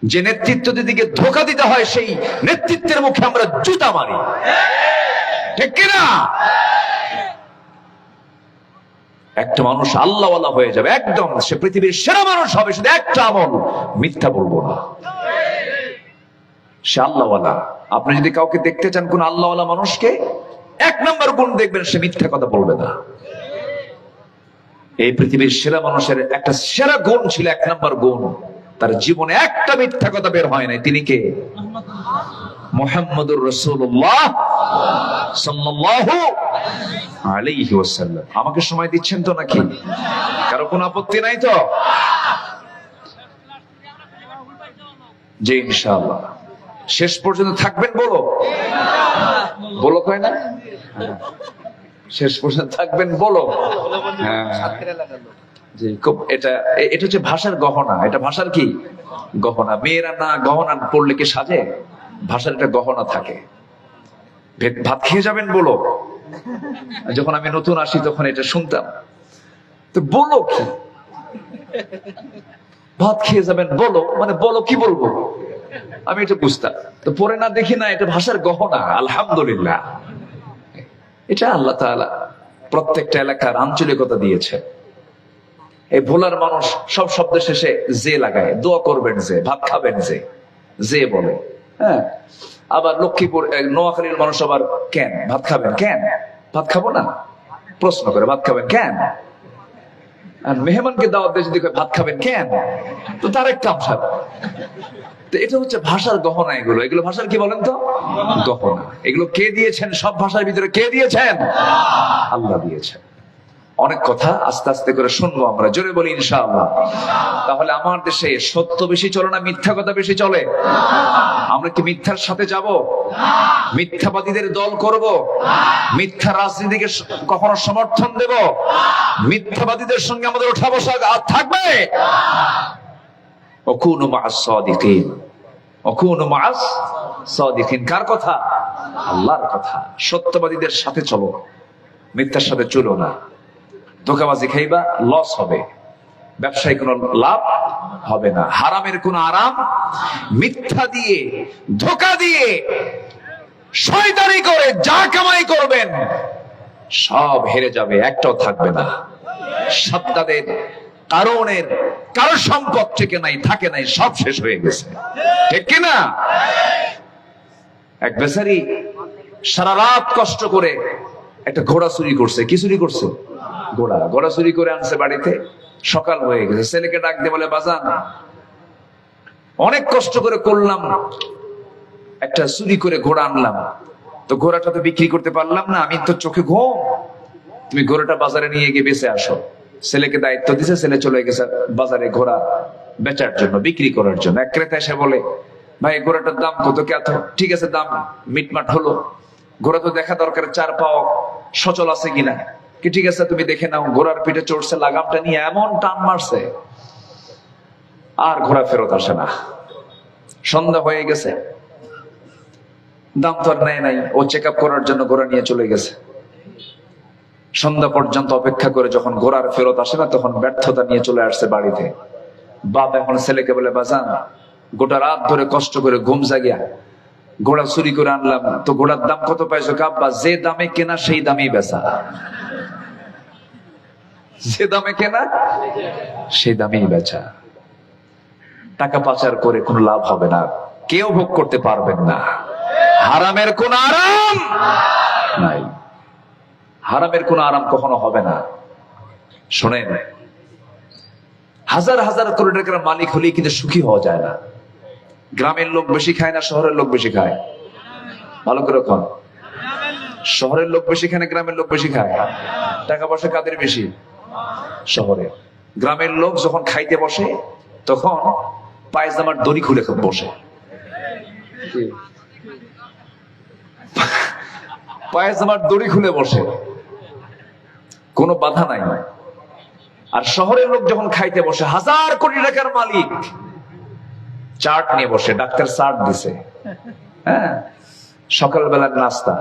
যে নেতৃত্ব দিদিকে ধোঁকা দিতে হয়, সেই নেতৃত্বের মুখে আমরা জুতা মারি, ঠিক কিনা? একটা মানুষ আল্লাহওয়ালা হয়ে যাবে, একদম সে পৃথিবীর সেরা মানুষ হবে, শুধু একটা আমল, মিথ্যা বলবো না। সে আল্লাহওয়ালা। আপনি যদি কাউকে দেখতে চান কোন আল্লাহওয়ালা মানুষকে, 1 নম্বর গুণ দেখবেন, সে মিথ্যা কথা বলবে না। এই পৃথিবীর সেরা মানুষের একটা সেরা গুণ ছিল, 1 নম্বর গুণ, তার জীবনে একটা মিথ্যা কথা বের হয় নাই। তিনি কে? মুহাম্মদুর রাসূলুল্লাহ সাল্লাল্লাহু আলাইহি ওয়াসাল্লাম। আমাকে সময় দিচ্ছেন তো নাকি? কারো কোনো আপত্তি নাই তো? জি ইনশাআল্লাহ। শেষ পর্যন্ত থাকবেন? বলো কয় না? শেষ পর্যন্ত থাকবেন বলো। জি, খুব এটা হচ্ছে ভাষার গহনা। এটা ভাষার কি গহনা? মেয়েরা না গহনা পড়লে কি সাজে? ভাষার একটা গহনা থাকে। ভাত খেয়ে যাবেন বলো। যখন আমি নতুন আসি তখন এটা শুনতাম, তো বলো কি? ভাত খেয়ে যাবেন বলো, মানে বলো কি বলবো, আমি এটা বুঝতাম। তো পরে না দেখি না, এটা ভাষার গহনা। আলহামদুলিল্লাহ, এটা আল্লাহ তাআলা প্রত্যেকটা এলাকার আঞ্চলিকতা দিয়েছে। এই ভোলার মানুষ সব শব্দের শেষে যে লাগায়, দোয়া করবেন যে, ভাত খাবেন যে বলে। হ্যাঁ, আবার লক্ষ্মীপুর নোয়াখালীর মানুষ আবার কেন ভাত খাবেন, কেন ভাত খাবো না প্রশ্ন করে, ভাত খাবেন কেন? আর মেহমানকে দাওয়াত দিয়ে যদি ভাত খাবেন কেন, তো তার একটা ভাষা। তো এটা হচ্ছে ভাষার গহনা। এগুলো ভাষার কি বলেন তো? গহনা। এগুলো কে দিয়েছেন? সব ভাষার ভিতরে কে দিয়েছেন? আল্লাহ দিয়েছেন। অনেক কথা আস্তে আস্তে করে শুনবো আমরা, জোরে বলি ইনশাআল্লাহ। তাহলে আমার দেশে সত্য বেশি চলে না মিথ্যা কথা বেশি চলে? আমরা কি মিথ্যার সাথে যাব? মিথ্যাবাদীদের দল করব? মিথ্যা রাজনীতিকে কখনো সমর্থন দেব? মিথ্যাবাদীদের সঙ্গে আমাদের ওঠা বসা থাকবে? ওয়াকুনু মা'আস সাদিকিন, ওয়াকুনু মা'আস সাদিকিন। কার কথা? আল্লাহর কথা। সত্যবাদীদের সাথে চলো, মিথ্যার সাথে চলো না। ধোঁকাবাজি খাইবা, লস হবে। ব্যবসায় কোনো লাভ হবে না। হারামের কোনো আরাম, মিথ্যা দিয়ে, ধোঁকা দিয়ে, শয়তানি করে যা কামাই করবেন সব হেরে যাবে, একটাও থাকবে না। সাদ্দাদের, কারণের কারো সম্পদ থেকে নাই, থাকে নাই, সব শেষ হয়ে গেছে, ঠিক কিনা? এক বেচারি সারা রাত কষ্ট করে একটা ঘোড়া চুরি করছে। কি চুরি করছে? ঘোড়া চুরি করে আনছে বাড়িতে। সকাল হয়ে গেছে, ছেলেকে ডাক দিয়ে বলে, বাজান অনেক কষ্ট করে করলাম, একটা চুরি করে ঘোড়া আনলাম, তো ঘোড়াটা তো বিক্রি করতে পারলাম না, আমি তো চোখে ঘুম, তুমি ঘোড়াটা বাজারে নিয়ে গিয়ে বেঁচে আসো। ছেলেকে দায়িত্ব দিছে, ছেলে চলে গেছে বাজারে ঘোড়া বেচার জন্য, বিক্রি করার জন্য। এক ক্রেতা এসে বলে, ভাই ঘোড়াটার দাম কত? কে? ঠিক আছে, দাম মিটমাট হলো। ঘোড়া তো দেখা দরকার, 4 পাও সচল আছে কিনা। কি ঠিক আছে, তুমি দেখে নাও। ঘোড়ার পিঠে চড়ছে, লাগামটা নিয়ে এমন টান মারছে, আর ঘোড়া ফেরত আসে না। সন্ধ্যা হয়ে গেছে, দাম তো আর নেয় নাই। ও চেক আপ করার জন্য ঘোড়া নিয়ে চলে গেছে। সন্ধ্যা পর্যন্ত অপেক্ষা করে যখন ঘোড়ার ফেরত আসে না, তখন ব্যর্থতা নিয়ে চলে আসছে বাড়িতে। বাপ এখন ছেলেকে বলে, বাজান গোটা রাত ধরে কষ্ট করে ঘুম জাগিয়া ঘোড়া চুরি করে আনলাম, তো ঘোড়ার দাম কত পাইছো? আব্বা, যে দামে কেনা সেই দামেই বেচা। যে দামে কেনা সেই দামেই বেচা। টাকা পাচার করে কোনো লাভ হবে না, কেউ ভোগ করতে পারবেন না। হারামের কোন আরাম নাই, হারামের কোন আরাম কখনো হবে না। শোনেন, হাজার হাজার কোটি টাকার মালিক হলেই কিন্তু সুখী হওয়া যায় না। গ্রামের লোক বেশি খায় না শহরের লোক বেশি খায়? ভালো করে কোন, শহরের লোক বেশি খায় না গ্রামের লোক বেশি খায়? টাকা পয়সা কাদের বেশি? শহরে। গ্রামের লোক যখন খাইতে বসে তখন পায়জামার দড়ি খুলে বসে, পায়জামার দড়ি খুলে বসে, কোনো বাধা নাই। আর শহরের লোক যখন খাইতে বসে, হাজার কোটি টাকার মালিক চার্ট নিয়ে বসে, ডাক্তার চার্ট দিছে, হ্যাঁ, সকালবেলার নাস্তা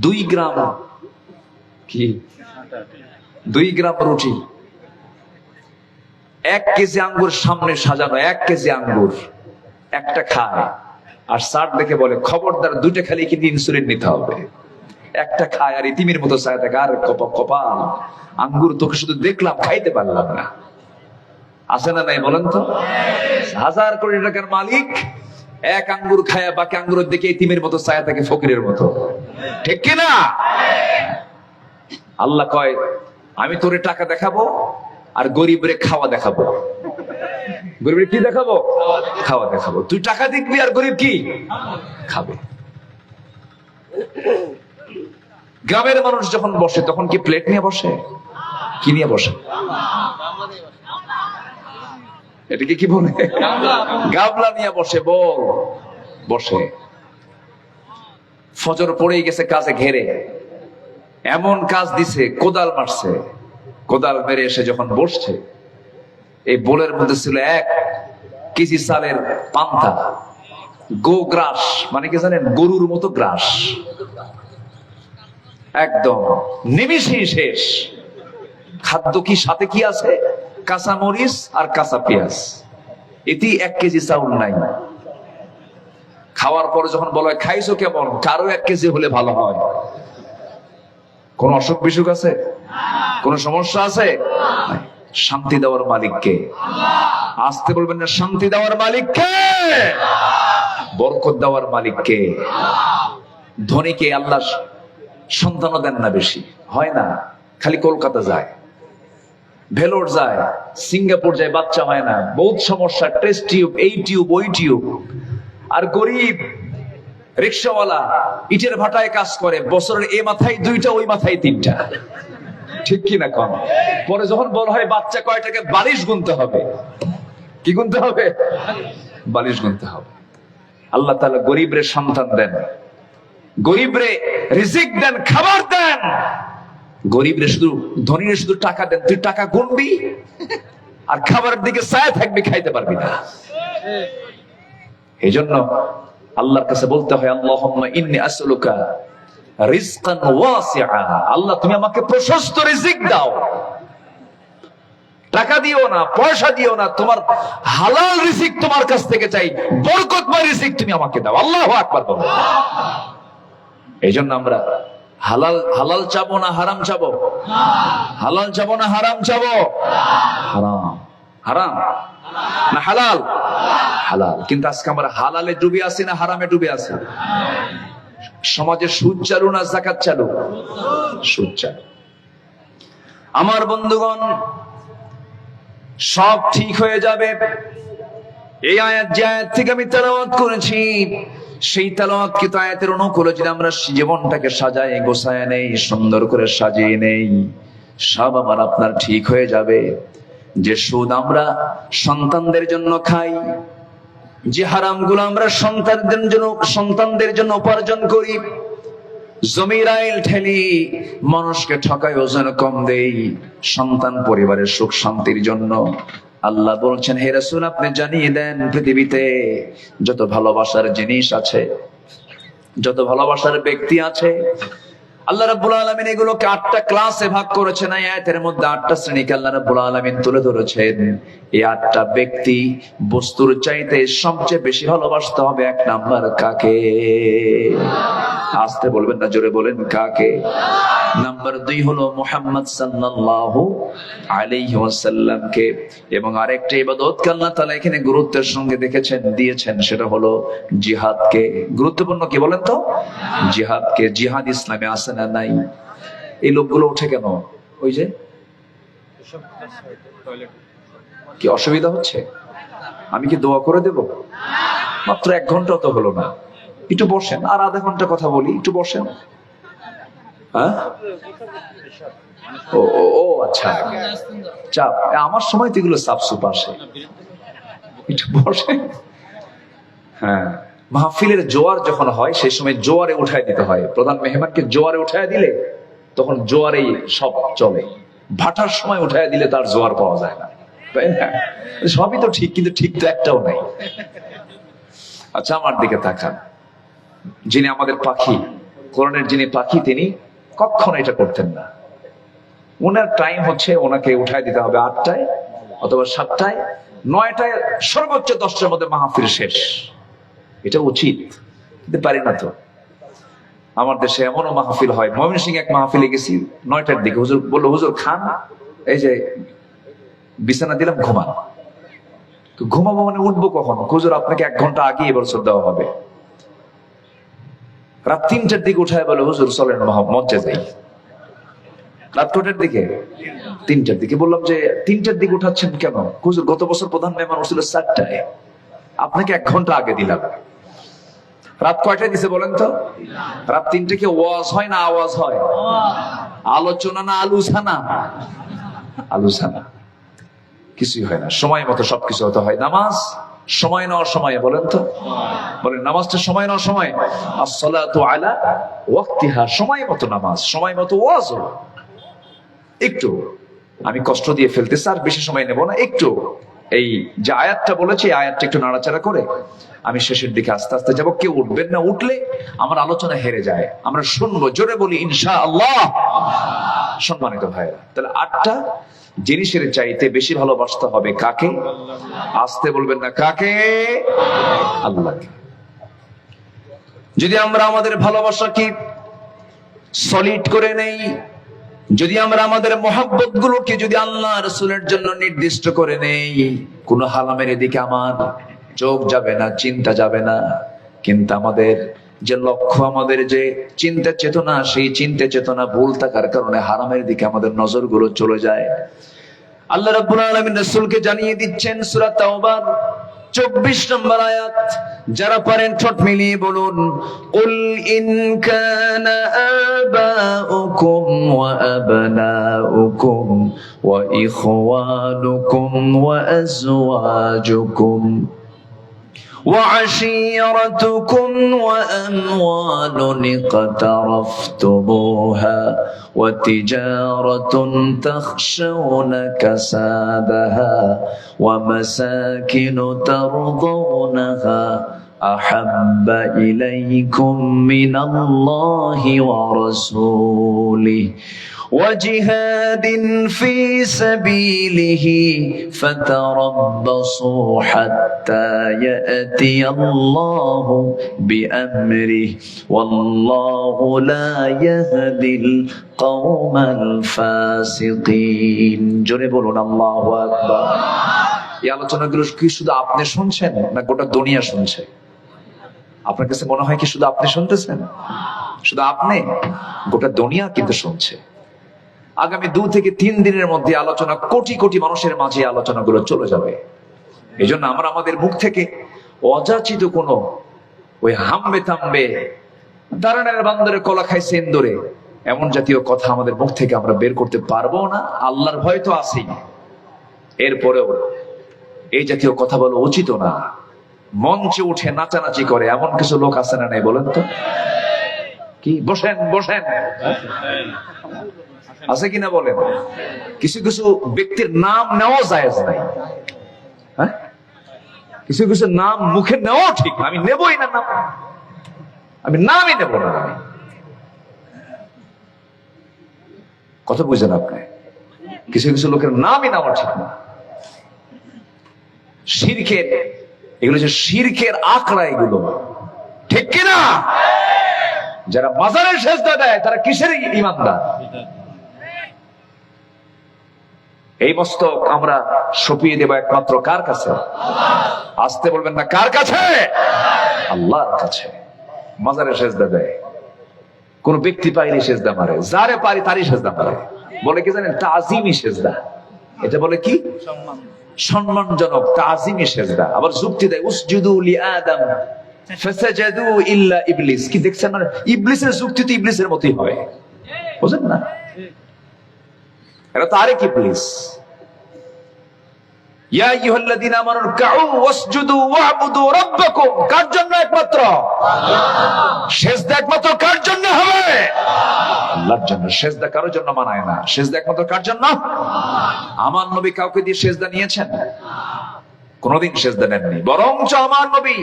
2 গ্রাম, কি 2 গ্রাম রুটি, 1 কেজি আঙ্গুর সামনে সাজানো, 1 কেজি আঙ্গুর, একটা খায় আর চার্ট দেখে বলে, খবরদার 2টা খালি কিন্তু ইনসুলিন নিতে হবে। একটা খায় আর ইতিমের মতো চায় থাকে, আর কপাল, আঙ্গুর তোকে শুধু দেখলাম, খাইতে পারলাম না। আছে না নাই বলেন তো? হাজার কোটি টাকার মালিক 1 আঙ্গুর খায়, বাকি আঙ্গুরের দিকে ইতিমের মতো চায় থাকে, ফকিরের মতো, ঠিক কিনা? আল্লাহ কয়, আমি তোরে টাকা দেখাবো আর গরিবরে খাওয়া দেখাবো। গরিবের কি দেখাবো? খাওয়া দেখাবো। তুই টাকা দেখবি আর গরিব কি খাবে। গ্রামের মানুষ যখন বসে তখন কি প্লেট নিয়ে বসে? কি নিয়ে বসে? এটাকে কি বলে? গামলা নিয়ে বসে। বসে ফজর পড়েই গেছে কাজে ঘেরে, এমন কাজ দিছে, কোদাল মারছে। কোদাল মেরে এসে যখন বসছে, এই বোলের মধ্যে ছিল 1 কেজি চালের পান্তা, গো গ্রাস, মানে কি জানেন? গরুর মতো গ্রাস, একদম নিমিষেই শেষ। খাদ্য কি সাথে কি আছে? কাঁচা মরিচ আর কাঁচা পেঁয়াজ, এটি 1 কেজি চাউল নাই। খাওয়ার পরে যখন বলা হয় খাইছো কেমন, কারো 1 কেজি হলে ভালো হয়। কোন অসুখ বিসুখ আছে? কোন সমস্যা আছে? শান্তি দেওয়ার মালিক কে? আসতে বলবেন না, শান্তি দেওয়ার মালিক কে? বরকত দেওয়ার মালিক কে? ধনীকে আল্লাহ সন্তানও দেন না, বেশি হয় না, খালি কলকাতা যায়, ভেলোর যায়, সিঙ্গাপুর যায়, বাচ্চা হয় না, বহুত সমস্যা, টেস্ট টিউব, এই টিউব ওই টিউব। আর গরিব রিক্সাওয়ালা ইটের ভাটায় কাজ করে, বছরের এ মাথায় 2টা, ওই মাথায় 3টা, ঠিক কিনা কম? পরে যখন বলা হয় বাচ্চা কয়টাকে, বালিশ গুনতে হবে। কি গুনতে হবে? বালিশ গুনতে হবে। আল্লাহ তাআলা গরিবরে সন্তান দেন, গরিবরে রিজিক দেন, খাবার দেন। গরিবরে শুধু, ধনীরে শুধু টাকা দেন, তুই টাকা গুনবি আর খাবারের দিকে চায় থাকবি, খাইতে পারবি না। এই জন্য আল্লাহর কাছে বলতে হয়, আল্লাহুম্মা ইন্নী আসআলুকা রিজকান ওয়াসিআ, আল্লাহ তুমি আমাকে প্রশস্ত রিজিক দাও। টাকা দিও না, পয়সা দিও না, তোমার হালাল রিজিক তোমার কাছ থেকে চাই, বরকতময় রিজিক তুমি আমাকে দাও। আল্লাহু আকবার বলো। এই জন্য আমরা হালাল হালাল চাবো না হারাম চাবো? হালাল চাবো না হারাম চাবো? হারাম। হারাম না হালাল? হালাল। কিন্তু আজকে আমরা হালালে ডুবে আছি না হারামে ডুবে আছি? সমাজে সুদ চালু না যাকাত চালু? সুদ চালু। আমার বন্ধুগণ, সব ঠিক হয়ে যাবে। এই আয়াত যে আয়াত থেকে আমি তেলাওয়াত করেছি, সেই তেলাওয়াতকৃত আয়াতের অনুকূলে যদি আমরা জীবনটাকে সাজাই গোছায় নেই, সুন্দর করে সাজিয়ে নেই, সব আমার আপনার ঠিক হয়ে যাবে। যে সুদ আমরা সন্তানদের জন্য খাই, যে হারামগুলো আমরা সন্তানদের জন্য উপার্জন করি, জমির আইল ঠেলি, মানুষকে ঠকাই, ওজন কম দেই সন্তান পরিবারের সুখ শান্তির জন্য, আল্লাহ বলছেন হে রাসূল আপনি জানিয়ে দেন পৃথিবীতে যত ভালোবাসার জিনিস আছে, যত ভালোবাসার ব্যক্তি আছে, আল্লাহ রাব্বুল আলামিন এগুলোকে 8টা ক্লাসে ভাগ করেছেন। এই আয়াতের মধ্যে 8টা শ্রেণীকে আল্লাহ রাব্বুল আলামিন তুলে ধরেছেন। এই 8টা ব্যক্তি বস্তুর চাইতে সবচেয়ে বেশি ভালোবাসতে হবে। 1 নাম্বার কাকে? আস্তে বলবেন না, জোরে বলেন, কাকে? নাম্বার 2 হলো মুহাম্মদ সাল্লাল্লাহু আলাইহি ওয়াসাল্লামকে। এবং আরেকটা ইবাদতকে আল্লাহ তাআলা এখানে গুরুত্বের সঙ্গে দিয়েছেন, সেটা হলো জিহাদকে। গুরুত্বপূর্ণ কি বলেন তো? জিহাদকে। জিহাদ ইসলামে আছে না নাই? এই লোকগুলো উঠে কেন? ওই যে কি অসুবিধা হচ্ছে? আমি কি দোয়া করে দেব? মাত্র 1 ঘন্টা তো হলো না, একটু বসেন, আর আধা ঘন্টা কথা বলি, একটু বসেন। হ্যাঁ, ও আচ্ছা, চাপ। আমার সময় তো এগুলো সাপসুপ আসে, একটু বসেন। হ্যাঁ, মাহফিলের জোয়ার যখন হয় সেই সময় জোয়ারে উঠায় দিতে হয়। প্রধান মেহমানকে জোয়ারে উঠায় দিলে তখন জোয়ারেই সব চলে। ভাটার সময় উঠায় দিলে তার জোয়ার পাওয়া যায় না, তাই না? সবই তো ঠিক, কিন্তু ঠিক তো একটাও নাই। আচ্ছা, আমার দিকে তাকান। যিনি আমাদের পাখি, কোরআনের যিনি পাখি, তিনি কখনো এটা করতেন না। ওনার টাইম হচ্ছে ওনাকে উঠায় দিতে হবে 8টায় অথবা 7টায়, 9টায়, সর্বোচ্চ 10টার মধ্যে মাহফিল শেষ। এটা উচিত, কিন্তু পারি না তো। আমার দেশে এমনও মাহফিল হয়, ময়মনসিংহে এক মাহফিলে গেছি 9টার দিকে, হুজুর বললো হুজুর খান, এই যে বিছানা দিলাম, ঘুমান। ঘুমাবো মানে উঠবো কখন? হুজুর আপনাকে 1 ঘন্টা আগে এবার দেওয়া হবে। রাত 3টার দিকে উঠায় বলে হুজুর চলেন মঞ্চে যাই। রাত কটার দিকে? 3টার দিকে। বললাম যে 3টার দিকে উঠাচ্ছেন কেন? হুজুর গত বছর প্রধান মেহমান ছিল 4টায়, আপনাকে 1 ঘন্টা আগে দিলাম। রাত কয়টায় দিছে বলেন তো? রাত 3টে কি ওয়াজ হয় না আওয়াজ হয়? আলোচনা না আলোচনা? আলোচনা। কিছুই হয় না, সময় মতো সবকিছু হতে হয়। নামাজ সময় নেওয়ার সময়, বলেন তো, বলেন নামাজটা সময় নেওয়ার সময়। আসসালাতু আলা ওয়াক্তিহা, সময় মতো নামাজ, সময় মতো ওয়াজ। একটু আমি কষ্ট দিয়ে ফেলতেছি, আর বেশি সময় নেব না। একটু এই যে আয়াতটা বলেছি, আয়াতটা একটু নাড়াচাড়া করে আমি শেষের দিকে আস্তে আস্তে যাব। কেউ উঠবেন না, উঠলে আমার আলোচনা হেরে যায়। আমরা শুনবো, জোরে বলি ইনশাআল্লাহ। সম্মানিত ভাইরা, তাহলে 8টা জিনিসের চাইতে বেশি ভালোবাসতে হবে কাকে? আসতে বলবেন না, কাকে? আল্লাহকে। যদি আমরা আমাদের ভালোবাসাকে সলিড করে নেই, যদি আমরা আমাদের মহব্বত গুলোকে যদি আল্লাহ রাসূলের জন্য নির্দিষ্ট করে নেই, কোন হারামের দিকে আমার চোখ যাবে না, চিন্তা যাবে না। কিন্তু আমাদের যে লক্ষ্য, আমাদের যে চিন্তা চেতনা, সেই চিন্তা চেতনা ভুল থাকার কারণে হারামের দিকে আমাদের নজরগুলো চলে যায়। আল্লাহ রাব্বুল আলামিন রাসূলকে জানিয়ে দিচ্ছেন সূরা তাওবার 24 নম্বর আয়াত। যারা পারেন ঠোঁট মিলিয়ে বলুন, কুল ইন কানা আবাউকুম ওয়া আবনাউকুম ওয়া ইখওয়ানুকুম ওয়া আজওয়াজুকুম وعشيرتكم وأموال اقترفتموها وتجارة تخشون كسادها ومساكن ترضونها আহাব্বা ইলাইকুম মিনাল্লাহি ওয়া রাসূলিহি وجهاد في سبيله فتربصوا حتى يأتي الله بأمره والله لا يهدي القوم الفاسقين জোরে বলুন আল্লাহু আকবার। এই আলোচনাগুলো কি শুধু আপনি শুনছেন না গোটা দুনিয়া শুনছে? আপনার কাছে মনে হয় কি শুধু আপনি শুনতেছেন? শুধু আপনি? গোটা দুনিয়া কিন্তু শুনছে। আগামী 2 থেকে 3 দিনের মধ্যে আলোচনা কোটি কোটি মানুষের মাঝে আলোচনাগুলো চলে যাবে। এই জন্য আমরা আমাদের মুখ থেকে অযাচিত কোনো ওই হামবে থামবে দাঁড়ানের বান্দরে কলা খাইছে ইন্দুরে এমন জাতীয় কথা আমাদের মুখ থেকে আমরা বের করতে পারবো না। আল্লাহর ভয় তো আছেই, এরপরেও এই জাতীয় কথা বলা উচিত না। মঞ্চে উঠে নাচানাচি করে এমন কিছু লোক আছে না নাই বলেন তো? কি বসেন বসেন আছে কিনা বলেন? কিছু কিছু ব্যক্তির নাম নেওয়া জায়েজ নাই। হ্যাঁ, কিছু কিছু নাম মুখে নেওয়া ঠিক, আমি নেবই না নাম, আমি নামই নেব না। কথা বুঝেন আপনি? কিছু কিছু লোকের নামই নেওয়া ঠিক না। শিরকের এগুলো যে শিরকের আখড়া, এগুলো ঠিক কিনা? যারা মাজারের সেজদা দেয় তারা কিসের ইমানদার? এই মস্তক আমরা সঁপিয়ে দেব একমাত্র কার কাছে? আসতে বলবেন না, কার কাছে? আল্লাহর কাছে। মাজারে সেজদা দেয়, কোন ব্যক্তি পাইলে সেজদা মারে, যারে পারি তারই সেজদা মারে। বলে কি জানেন? তাজিমি সেজদা। এটা বলে কি? সম্মানজনক তাজিমি সেজদা। আবার যুক্তি দেয় উসজুদু লিআদম ফাসাজাদু ইল্লা ইবলিস। কি দেখছেন না? ইবলিসের যুক্তি তো ইবলিসের মতই হয়, বুঝেন না? এটা তো আরেক ইবলিস। ইয়া আইয়ুহাল্লাযীনা আমানু রুকউ ওয়াসজুদু ওয়া'বুদু রাব্বাকুম। কার জন্য? একমাত্র আল্লাহ। সিজদা একমাত্র কার জন্য হবে? আল্লাহর জন্য। সিজদা কারোর জন্য মানায় না। সিজদা একমাত্র কার জন্য? আমার নবী কাউকে দিয়ে সিজদা নিয়েছেন? কোনদিন সিজদা নেননি। বরঞ্চ আমার নবী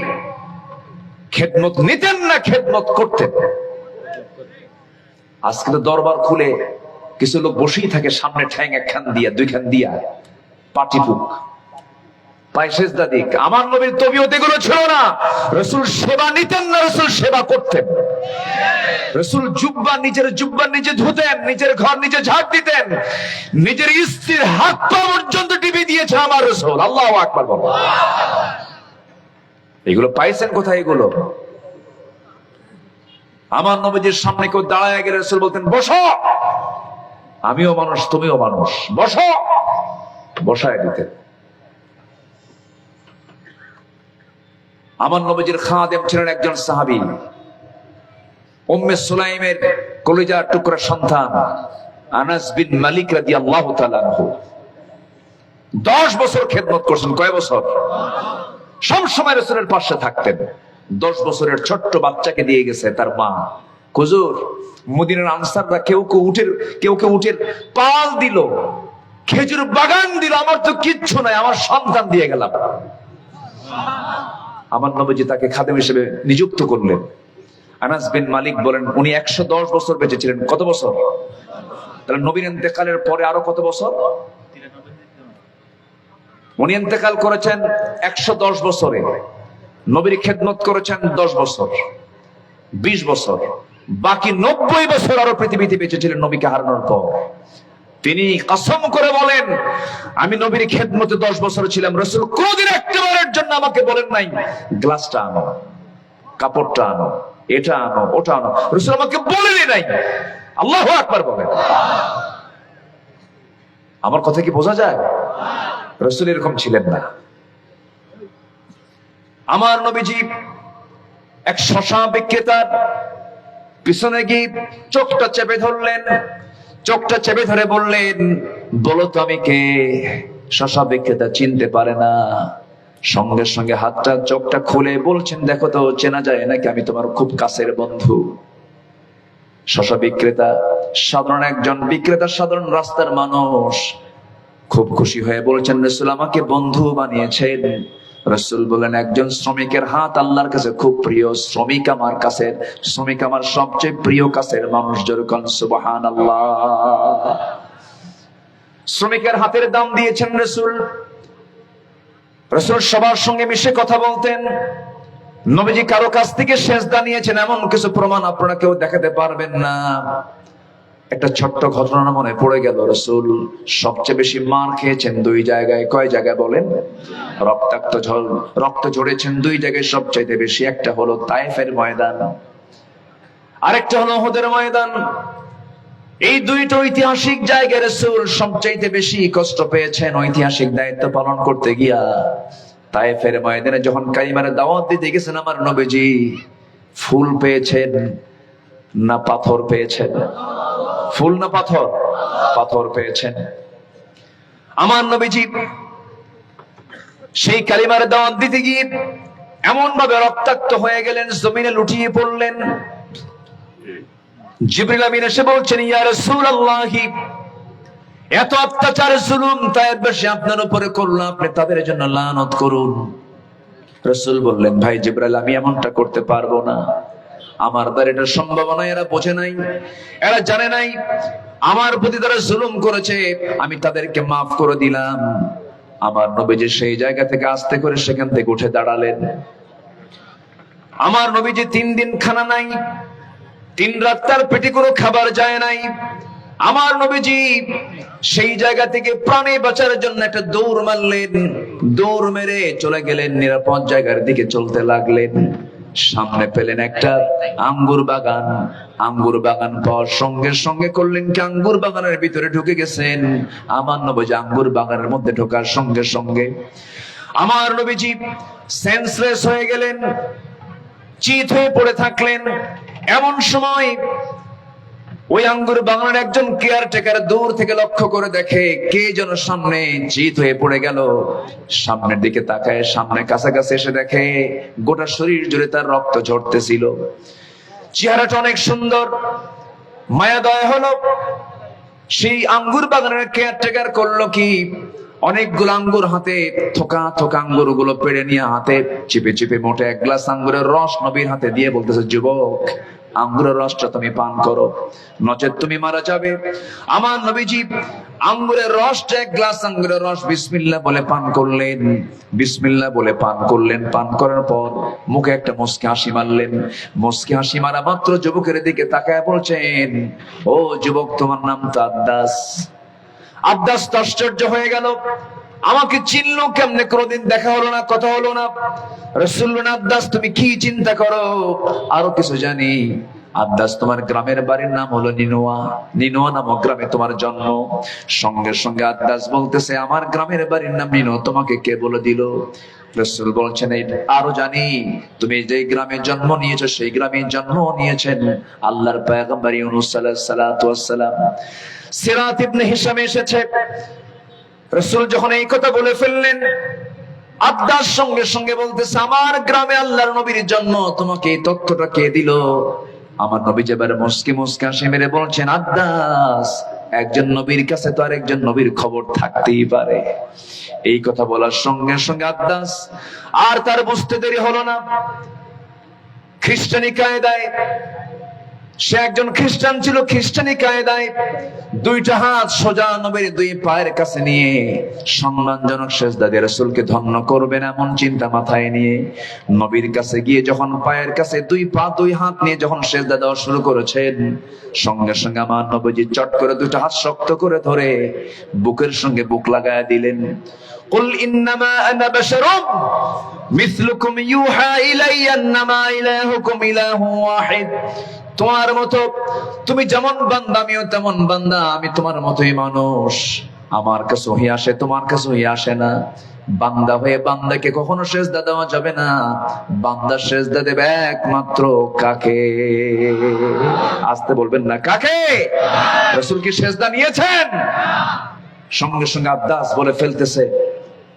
খেদমত নিতেন না, খেদমত করতেন। আজকে তো দরবার খুলে কিছু লোক বসেই থাকে, সামনে ঠ্যাং একখান দিয়া দুইখান দিয়া পাটিপুক পায়ে সেজদা দিক। আমার নবীর তবিয়ত এগুলো ছিল না। রাসূল সেবা নিতেন না, রাসূল সেবা করতেন। রাসূল নিজের জুব্বা নিজে ধুতেন, নিজের ঘর নিজে ঝাড় দিতেন, নিজের স্ত্রীর হাত পা পর্যন্ত টিপে দিয়েছে আমার রাসূল। আল্লাহু আকবার বলো। এগুলো পাইছেন কোথায়? এগুলো আমার নবীজির সামনে কেউ দাঁড়ায় গেলে রাসূল বলতেন, বসো, আমিও মানুষ তুমিও মানুষ, বসো, বসায় দিতেন। আমার নবীজির খাদেম ছিলেন একজন সাহাবী, উম্মে সুলাইমের কলিজার টুকরা সন্তান আনাস বিন মালিক রাদিয়াল্লাহু তাআলা আনহু। 10 বছর খেদমত করছেন। কয় বছর? সব সময় রাসূলের পাশে থাকতেন। 10 বছরের ছোট্ট বাচ্চাকে দিয়ে গেছে তার মা। হুজুর, মদিনার আনসাররা কেউ কেউ উটের পাল দিল, খেজুর বাগান দিল, আমার তো কিচ্ছু নাই, আমার সন্তান দিয়ে গেলাম। আমার নবীজি তাকে খাদেম হিসেবে নিযুক্ত করলেন। আনাস বিন মালিক বলেন উনি 110 বছর বেঁচে ছিলেন। কত বছর? তাহলে নবীর ইন্তেকালের পরে আরো কত বছর? উনি ইন্তেকাল করেছেন 110 বছরে, নবীর খেদমত করেছেন 10 বছর, 20 বছর, বাকি 90 বছর আরো পৃথিবীতে বেঁচে ছিলেন নবীকে হারানোর পর। তিনি কসম করে বলেন, আমি নবীর খেদমতে 10 বছর ছিলাম, রাসূল কোনদিন একবারের জন্য আমাকে বলেন নাই গ্লাসটা আনো, কাপড়টা আনো, এটা আনো, ওটা আনো। রাসূল আমাকে বলেনই নাই। আল্লাহু আকবার বলেন। আমার কথা কি বোঝা যায়? রাসূল এরকম ছিলেন না। আমার নবীজি এক শশা বিক্রেতার পিছনে গিয়ে চোখটা চেপে ধরলেন, চোখটা চেপে ধরে বললেন, বলো তো আমি কে? শশা বিক্রেতা চিনতে পারে না। সঙ্গে সঙ্গে হাতটা চোখটা খুলে বলছেন, দেখো তো চেনা যায় নাকি, আমি তোমার খুব কাছের বন্ধু। শশা বিক্রেতা সাধারণ একজন বিক্রেতা, সাধারণ রাস্তার মানুষ, খুব খুশি হয়ে বলছেন, রাসূল আমাকে বন্ধু বানিয়েছেন। রাসূল বলেন, একজন শ্রমিকের হাত আল্লাহর কাছে খুব প্রিয়। শ্রমিক আমার সবচেয়ে প্রিয় কাছের মানুষ। যেরকম সুবহানাল্লাহ। শ্রমিকের হাতের দাম দিয়েছেন রাসূল। রাসূল সবার সঙ্গে মিশে কথা বলতেন। নবীজি কারো কাছ থেকে সেজদা নিয়েছেন এমন কিছু প্রমাণ আপনারা কেউ দেখাতে পারবেন না। একটা ছোট্ট ঘটনা মনে পড়ে গেল। রাসূল সবচেয়ে বেশি মার খেয়েছেন দুই জায়গায়। কয় জায়গায় বলেন? রক্ত ঝরেছেন দুই জায়গায় সবচাইতে বেশি। একটা হলো তায়েফের ময়দান, আরেকটা হলো উহুদের ময়দান। এই দুইটা ঐতিহাসিক জায়গায় রাসূল সবচাইতে বেশি কষ্ট পেয়েছেন ঐতিহাসিক দায়িত্ব পালন করতে গিয়া। তায়েফের ময়দানে যখন কালিমার দাওয়াত দিতে গেছেন আমার নবীজি, ফুল পেয়েছেন না পাথর পেয়েছেন? ফুল না পাথর? পাথর পেয়েছেন। আমার নবীজি সেই কালিমার দাওয়াত দিতে গিয়ে এমন ভাবে রক্তাক্ত হয়ে গেলেন, জমিনে লুটিয়ে পড়লেন। জিবরিল আমিন এসে বলছেন, ইয়া রাসূলুল্লাহ, এত অত্যাচার জুলুম তায়েফবাসী আপনার উপরে করলো, আপনি তাদের জন্য লানত করুন। রাসূল বললেন, ভাই জিবরাইল, আমি এমনটা করতে পারবো না। আমার দ্বারা এটা সম্ভব নয়। এরা বোঝে নাই, এরা জানে নাই আমার প্রতি তারা জুলুম করেছে, আমি তাদেরকে মাফ করে দিলাম। আমার নবীজি সেই জায়গা থেকে আস্তে করে সেখান থেকে উঠে দাঁড়ালেন। আমার নবীজি 3 দিন খানা নাই, 3 রাত তার পেটে কোনো খাবার যায় নাই। আমার নবীজি সেই জায়গা থেকে প্রাণে বাঁচার জন্য একটা দৌড় মারলেন। দৌড় মেরে চলে গেলেন, নিরাপদ জায়গার দিকে চলতে লাগলেন। সামনে পেলেন একটা আঙ্গুর বাগান। আঙ্গুর বাগান পাওয়ার সঙ্গে সঙ্গে করলেন কি, আঙ্গুর বাগানের ভিতরে ঢুকে গেছেন। আমার নবীজি আঙ্গুর বাগানের মধ্যে ঢোকার সঙ্গে সঙ্গে আমার নবীজি সেন্সলেস হয়ে গেলেন, চিত হয়ে পড়ে থাকলেন। এমন সময় ওই আঙ্গুর বাগানের একজন কেয়ারটেকার দূর থেকে লক্ষ্য করে দেখে কে যেন সামনে চিত হয়ে পড়ে গেল। সামনের দিকে তাকায়, সামনে কাছাকাছি এসে দেখে গোটা শরীর জুড়ে তার রক্ত ঝরতেছিল। চেহারাটা অনেক সুন্দর, মায়া দয়া হলো। সেই আঙ্গুর বাগানের কেয়ারটেকার করলো কি, অনেকগুলো আঙ্গুর হাতে, থোকা থোকা আঙ্গুর গুলো পেড়ে নিয়ে হাতে চিপে চিপে মোটে 1 গ্লাস আঙ্গুরের রস নবীর হাতে দিয়ে বলতেছে, যুবক, আঙ্গুরের রসটা তুমি পান করো, নচেত তুমি মারা যাবে। আমার নবীজি আঙ্গুরের রসটা, 1 গ্লাস আঙ্গুরের রস বিসমিল্লাহ বলে পান করলেন। বিসমিল্লাহ বলে পান করলেন। পান করার পর মুখে একটা মুচকি হাসি মারলেন। মুচকি হাসি মারা মাত্র যুবকের দিকে তাকায় বলছেন, ও যুবক, তোমার নাম তো আদ্দাস। আদ্দাস তো আশ্চর্য হয়ে গেল, আমাকে চিনলো কেমনে? কোনদিন দেখা হলো না, কথা হলো না। রাসূল বললেন, আদ্দাস, তুমি কি চিন্তা করো? আরো কিছু জানি। আদ্দাস, তোমার গ্রামের বাড়ির নাম হলো নিনোয়া। নিনোয়া নামক গ্রামে তোমার জন্ম। সঙ্গে সঙ্গে আদ্দাস বলতেছে, আমার গ্রামের বাড়ির নাম নিনোয়া, তোমাকে কে বলে দিল? রাসূল বলছেন, আরো জানি, তুমি যে গ্রামে জন্ম নিয়েছো সেই গ্রামে জন্ম নিয়েছেন আল্লাহর পয়গম্বর ইউনূস আলাইহিসসালাতু ওয়াসসালাম। সিরাত ইবনে হিশামে এসেছে, রাসূল যখন এই কথা বলে ফেললেন, আদ্দাস সঙ্গে সঙ্গে বলতেছে, আমার গ্রামে আল্লাহর নবীর জন্ম, তোমাকে এই তথ্যটা কে দিল? আমার নবী যেবারে মুস্কি মুস্কি হাসি মেরে বলছেন, আদ্দাস, একজন নবীর কাছে তো আর একজন নবীর খবর থাকতেই পারে। এই কথা বলার সঙ্গে সঙ্গে আদ্দাস আর তার বুঝতে দেরি হলো না। খ্রিস্টানি কায়দায়, সে একজন খ্রিস্টান ছিল, খ্রিস্টানি কায়দায় 2টা হাত সোজা নবীর 2 পায়ের কাছে নিয়ে সম্মানজনক সেজদা দিয়ে রাসূলকে ধন্য করবেন এমন চিন্তা মাথায় নিয়ে নবীর কাছে গিয়ে যখন পায়ের কাছে 2 পা 2 হাত নিয়ে যখন সেজদা দেওয়া শুরু করেছেন, সঙ্গে সঙ্গে আমার নবীজি চট করে 2টা হাত শক্ত করে ধরে বুকের সঙ্গে বুক লাগায় দিলেন। কুল ইন্নামা আনা বাশারুম মিসলুকুম ইউহা ইলাইয়া আন্নামা ইলাহুকুম ইলাহু ওয়াহিদ। তোমার মতো, তুমি যেমন বান্দা আমিও তেমন বান্দা, আমি তোমার মতোই মানুষ। আমার কাছে ওহী আসে, তোমার কাছে ওহী আসে না। বান্দা হয়ে বান্দাকে কখনো সেজদা দেওয়া যাবে না। বান্দা সেজদা দেবে একমাত্র কাকে? আসতে বলবেন না, কাকে? রাসূল কি সেজদা নিয়েছেন? সঙ্গে সঙ্গে আদ্দাস বলে ফেলতেছে,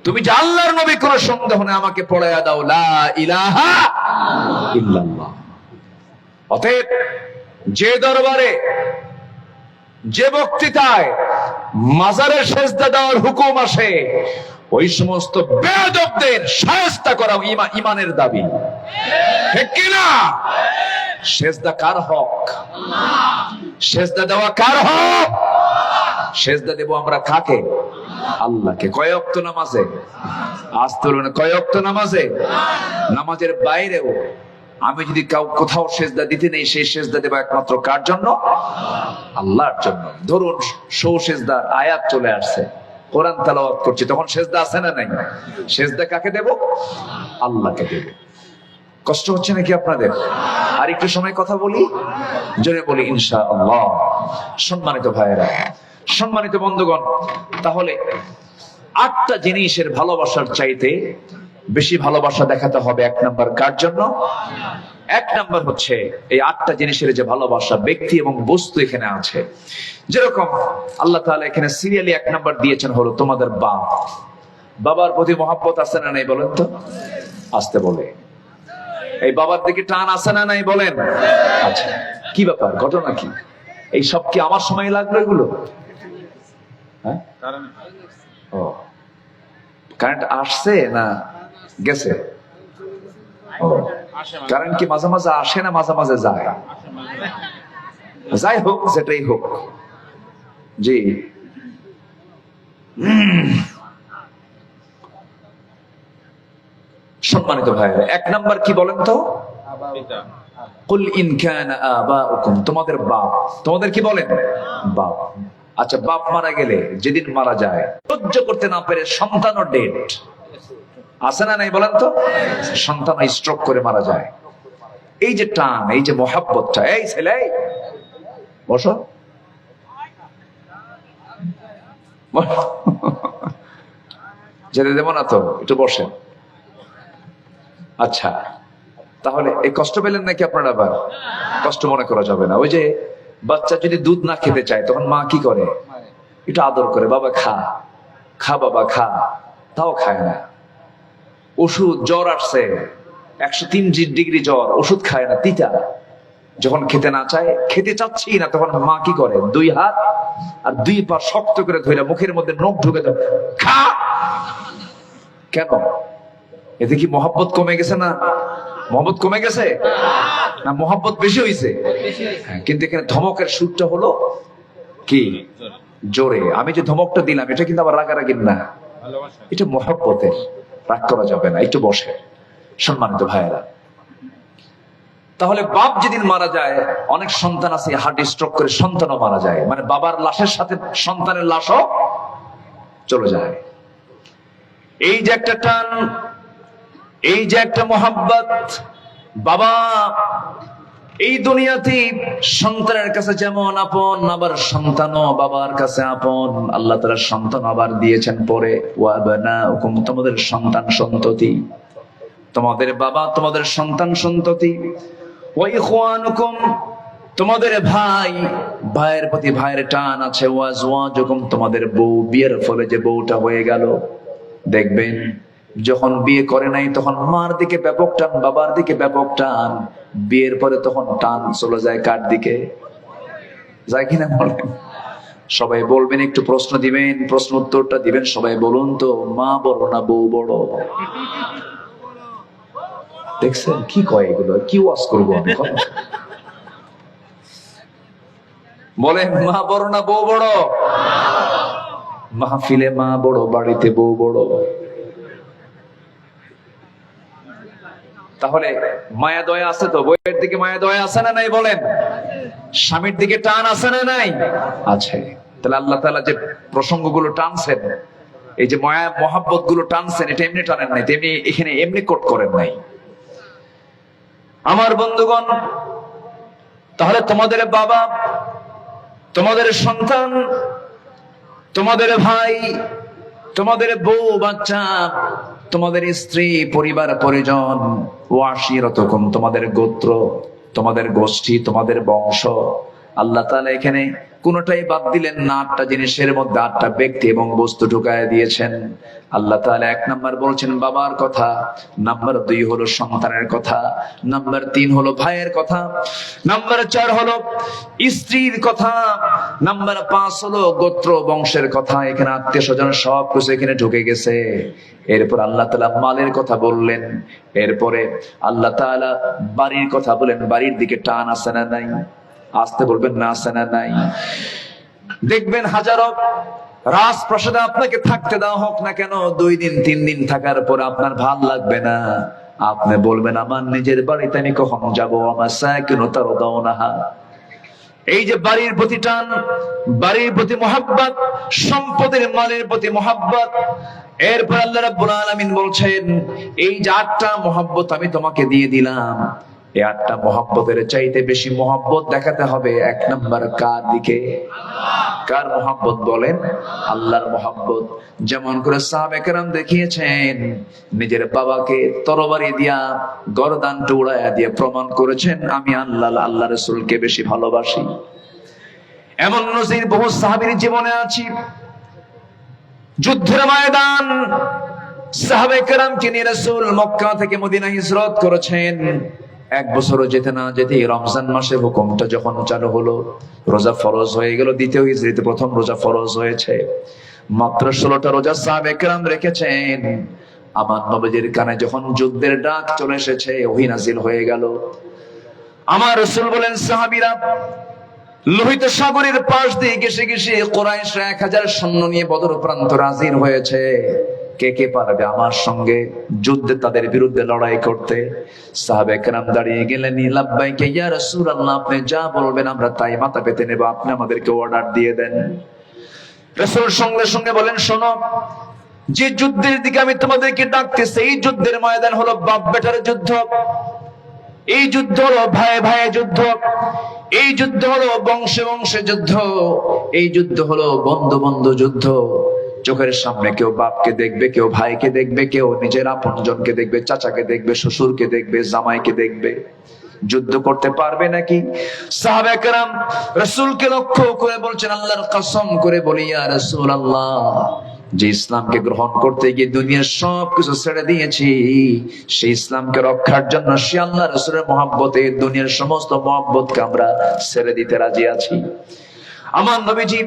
তুমি যে আল্লাহর নবী, কোনো সন্দেহ নেই, আমাকে পড়ায়া দাও লা ইলাহা ইল্লাল্লাহ। অতএব যে দরবারে, যে বক্তৃতায় মাজারের সেজদা দেওয়ার হুকুম আসে, ওই সমস্ত বেয়াদবদের শায়েস্তা করা ইমানের দাবি, ঠিক কিনা? সেজদা কার হক? সেজদা দেওয়া কার হক? সেজদা দেব আমরা কাকে? আল্লাহকে। কয় ওয়াক্ত নামাজে? আস্তরণ কয় ওয়াক্ত নামাজে? নামাজের বাইরেও আমি যদি কোথাও সেজদা দিতে নেই, সেই সেজদা দেব একমাত্র কার জন্য? আল্লাহর জন্য। ধরুন সেজদার আয়াত চলে আসছে, কোরআন তেলাওয়াত করছি, তখন সেজদা আছে না নাই? সেজদা কাকে দেব? আল্লাহকে দেব। কষ্ট হচ্ছে নাকি আপনাদের? আর একটু সময় কথা বলি, জোরে বলি ইনশাআল্লাহ। সম্মানিত ভাইয়েরা, সম্মানিত বন্ধুগণ, তাহলে 8টা জিনিসের ভালোবাসার চাইতে বেশি ভালোবাসা দেখাতে হবে এক নাম্বার কার জন্য? এক নাম্বার হচ্ছে এই 8টা জিনিসের যে ভালোবাসা, ব্যক্তি এবং বস্তু এখানে আছে। যেরকম আল্লাহ তাআলা এখানে সিরিয়ালি 1 নাম্বার দিয়েছেন হলো তোমাদের বাপ। বাবার প্রতি মহব্বত আছে না নাই বলেন তো? আসতে বলে। এই বাবার দিকে টান আছে না নাই বলেন? আচ্ছা, কি ব্যাপার, ঘটনা কি? এই সব কি আমার সময় লাগলো এগুলো? হ্যাঁ, ও কারেন্ট আসছে না গেছে? ও, কারেন্ট কি মাঝে মাঝে আসে না মাঝে মাঝে যায়? যাই হোক, সেটাই হোক। জি, সম্মানিত ভাইরা, 1 নাম্বার কি বলেন তো? কুল ইন কানা আবাউকুম, তোমাদের বাপ। তোমাদের কি বলেন? বাপ। আচ্ছা, বাপ মারা গেলে, যেদিন মারা যায়, সহ্য করতে না পেরে সন্তানও ডেড আছে না নাই বলেন তো? সন্তান স্ট্রোক করে মারা যায়। এই যে টান, এই যে মহাব্বতটা, এই ছেলে বসো, যেতে দেবো না তো, একটু বসেন। আচ্ছা, তাহলে এই কষ্ট পেলেন নাকি আপনারা? আবার কষ্ট মনে করা যাবে না। ওই যে বাচ্চা যদি দুধ না খেতে চায়, তখন মা কি করে? একটু আদর করে, বাবা খা, খা বাবা খা, তাও খায় না। ওষুধ, জ্বর আসছে, 103 ডিগ্রি জ্বর, ওষুধ খায় না, তিতা। যখন খেতে না চায়, খেতে চাচ্ছি না, তখন মা কি করে? 2 হাত আর 2 পা শক্ত করে ধরে মুখের মধ্যে নখ ঢুকে দেয়, খা। কেন? এতে কি মহব্বত কমে গেছে না? মহব্বত কমে গেছে না মহব্বত বেশি হয়েছে? কিন্তু এখানে ধমকের সুরটা হলো কি? জোরে। আমি যে ধমকটা দিলাম, এটা কিন্তু আবার রাগারাগির না, এটা মহব্বতের। রাগ করা যাবে না। একটু বসে। সম্মানিত ভাইয়েরা, তাহলে বাপ যেদিন মারা যায়, অনেক সন্তান আছে হার্ট স্ট্রোক করে সন্তানও মারা যায়, মানে বাবার লাশের সাথে সন্তানের লাশও চলে যায়। এই যে একটা টান, এই যে একটা মহাব্বত, বাবা এই দুনিয়াতে সন্তানের কাছে যেমন আপন, আবার সন্তানও বাবার কাছে আপন। আল্লাহ তাআলা সন্তান আবার দিয়েছেন পরে, ওয়াবনাউকুম, তোমাদের সন্তান সন্ততি, তোমাদের বাবা তোমাদের সন্তান সন্ততি, ওয়া ইখওয়ানুকুম, তোমাদের ভাই, ভাইয়ের প্রতি ভাইয়ের টান আছে, ওয়াজওয়াজুকুম, তোমাদের বউ, বিয়ের ফলে যে বউটা হয়ে গেল, দেখবেন যখন বিয়ে করে নাই তখন মার দিকে ব্যাপক টান, বাবার দিকে ব্যাপক টান, বিয়ের পরে তখন টান চলে যায় কার দিকে? যায় কিনা বলেন? সবাই বলবেন, একটু প্রশ্ন দিবেন, প্রশ্ন উত্তরটা দিবেন। সবাই বলুন তো, মা বড় না বউ বড়? দেখছেন কি কয় এগুলো? কি ওয়াজ করবো আমি? বলেন, মা বড় না বউ বড়? মাহফিলে মা বড়, বাড়িতে বউ বড়। তাহলে মায়া দয়া আছে তো? বউয়ের দিকে মায়া দয়া আছে না নাই বলেন? স্বামীর দিকে টান আছে না নাই? আছে। তাহলে আল্লাহ তাআলা যে প্রসঙ্গগুলো টানছেন, এই যে মায়া মহাব্বত গুলো টানছেন, এটা এমনি টানেন নাই, তেমনি এখানে এমনি কোট করেন নাই। আমার বন্ধুগণ, তাহলে তোমাদের বাবা, তোমাদের সন্তান, তোমাদের ভাই, তোমাদের বউ বাচ্চা, তোমাদের স্ত্রী, পরিবার পরিজন, ওয়াশিরাতুকুম, তোমাদের গোত্র, তোমাদের গোষ্ঠী, তোমাদের বংশ। আল্লাহ তাআলা এখানে কোনটাই বাদ দিলেন না। 8টা জিনিসের মধ্যে 8টা ব্যক্তি এবং বস্তু ঢুকায় দিয়েছেন। আল্লাহ তাআলা 1 নাম্বার বলছেন বাবার কথা, নাম্বার 2 হলো সন্তানের কথা, নাম্বার 3 হলো ভাইয়ের কথা, নাম্বার 4 হলো স্ত্রীর কথা, নাম্বার 5 হলো গোত্র বংশের কথা। এখানে আত্মীয় স্বজন সব কিছু এখানে ঢুকে গেছে। এরপর আল্লাহ তাআলা মালের কথা বললেন, এরপরে আল্লাহ তাআলা বাড়ির কথা বলেন। বাড়ির দিকে টান আছে না নাই? আসতে বলবেন না, আছে না নাই? দেখবেন হাজারো রাজপ্রাসাদে আপনাকে থাকতে দেওয়া হোক না কেন, 2 দিন 3 দিন থাকার পর আপনার ভাল লাগবে না। আপনি বলবেন আমার নিজের বাড়িতে আমি কখন যাবো, আমার সাকিনু তারদাউনাহা। এই যে বাড়ির প্রতি টান, বাড়ির প্রতি মহব্বত, সম্পদের মালের প্রতি মহব্বত। এরপর আল্লাহ রাব্বুল আলামিন বলছেন এই যে 8টা মহব্বত আমি তোমাকে দিয়ে দিলাম, এই 8টা মহব্বতের চাইতে বেশি মহব্বত দেখাতে হবে 1 নাম্বার কার দিকে? কার মহব্বত বলেন? আল্লাহর মহব্বত। যেমন করে সাহাবে কেরাম দেখিয়েছেন, নিজের বাবাকে তরবারি দিয়া গর্দানটা উড়াইয়া দিয়ে প্রমাণ করেছেন আমি আল্লাহ রাসূলকে বেশি ভালোবাসি। এমন নজির বহু সাহাবীর জীবনে আছে। যুদ্ধের ময়দান, সাহাবে কেরামকে নিয়ে রাসূল মক্কা থেকে মদিনা হিজরত করেছেন। 1 বছরও যেতে না যেতে রমজান মাসের হুকুমটা যখন চালু হলো, রোজা ফরজ হয়ে গেল। দ্বিতীয় হিজরিতে প্রথম রোজা ফরজ হয়েছে। মাত্র 16টা রোজা সাহাবে কেরাম রেখেছেন। আমার নবীজির কানে যখন যুদ্ধের ডাক চলে এসেছে, ওহী নাজিল হয়ে গেল। আমার রাসূল বলেন সাহাবীরা, লোহিত সাগরের পাশ দিয়ে ঘেঁষে ঘেঁষে কুরাইশরা 1000 সৈন্য নিয়ে বদর প্রান্ত হাজির হয়েছে। কে কে পারবে আমার সঙ্গে যুদ্ধে তাদের বিরুদ্ধে লড়াই করতে? সাহাবে কেরাম দাঁড়িয়ে গেলেন, লাব্বাইকা ইয়া রাসূলুল্লাহ, আপনি যা বলবেন আমরা তাই মাথা পেতে নেব, আপনি আমাদেরকে অর্ডার দিয়ে দেন। রাসূল সঙ্গে সঙ্গে বলেন, শোনো, যে যুদ্ধের দিকে আমি তোমাদেরকে ডাকতেছি এই যুদ্ধের ময়দান হলো বাপ বেটার যুদ্ধ, এই যুদ্ধ হলো ভাই ভাই যুদ্ধ, এই যুদ্ধ হলো বংশে বংশে যুদ্ধ, এই যুদ্ধ হলো বন্ধু বন্ধু যুদ্ধ। চোখের সামনে কেউ বাপকে দেখবে, কেউ ভাইকে দেখবে, কেউ নিজের আপনজনকে দেখবে, চাচাকে দেখবে, শ্বশুরকে দেখবে, জামাইকে দেখবে। যুদ্ধ করতে পারবে নাকি? সাহাবা কেরাম রাসূলকে লক্ষ্য করে বলছেন, আল্লাহর কসম করে বলি ইয়া রাসূলুল্লাহ, যে ইসলামকে গ্রহণ করতে গিয়ে দুনিয়ার সবকিছু ছেড়ে দিয়েছি, সেই ইসলামকে রক্ষার জন্য সে আল্লাহ রাসূলের মহব্বতে দুনিয়ার সমস্ত মহব্বতকে আমরা ছেড়ে দিতে রাজি আছি। আমার নবীজি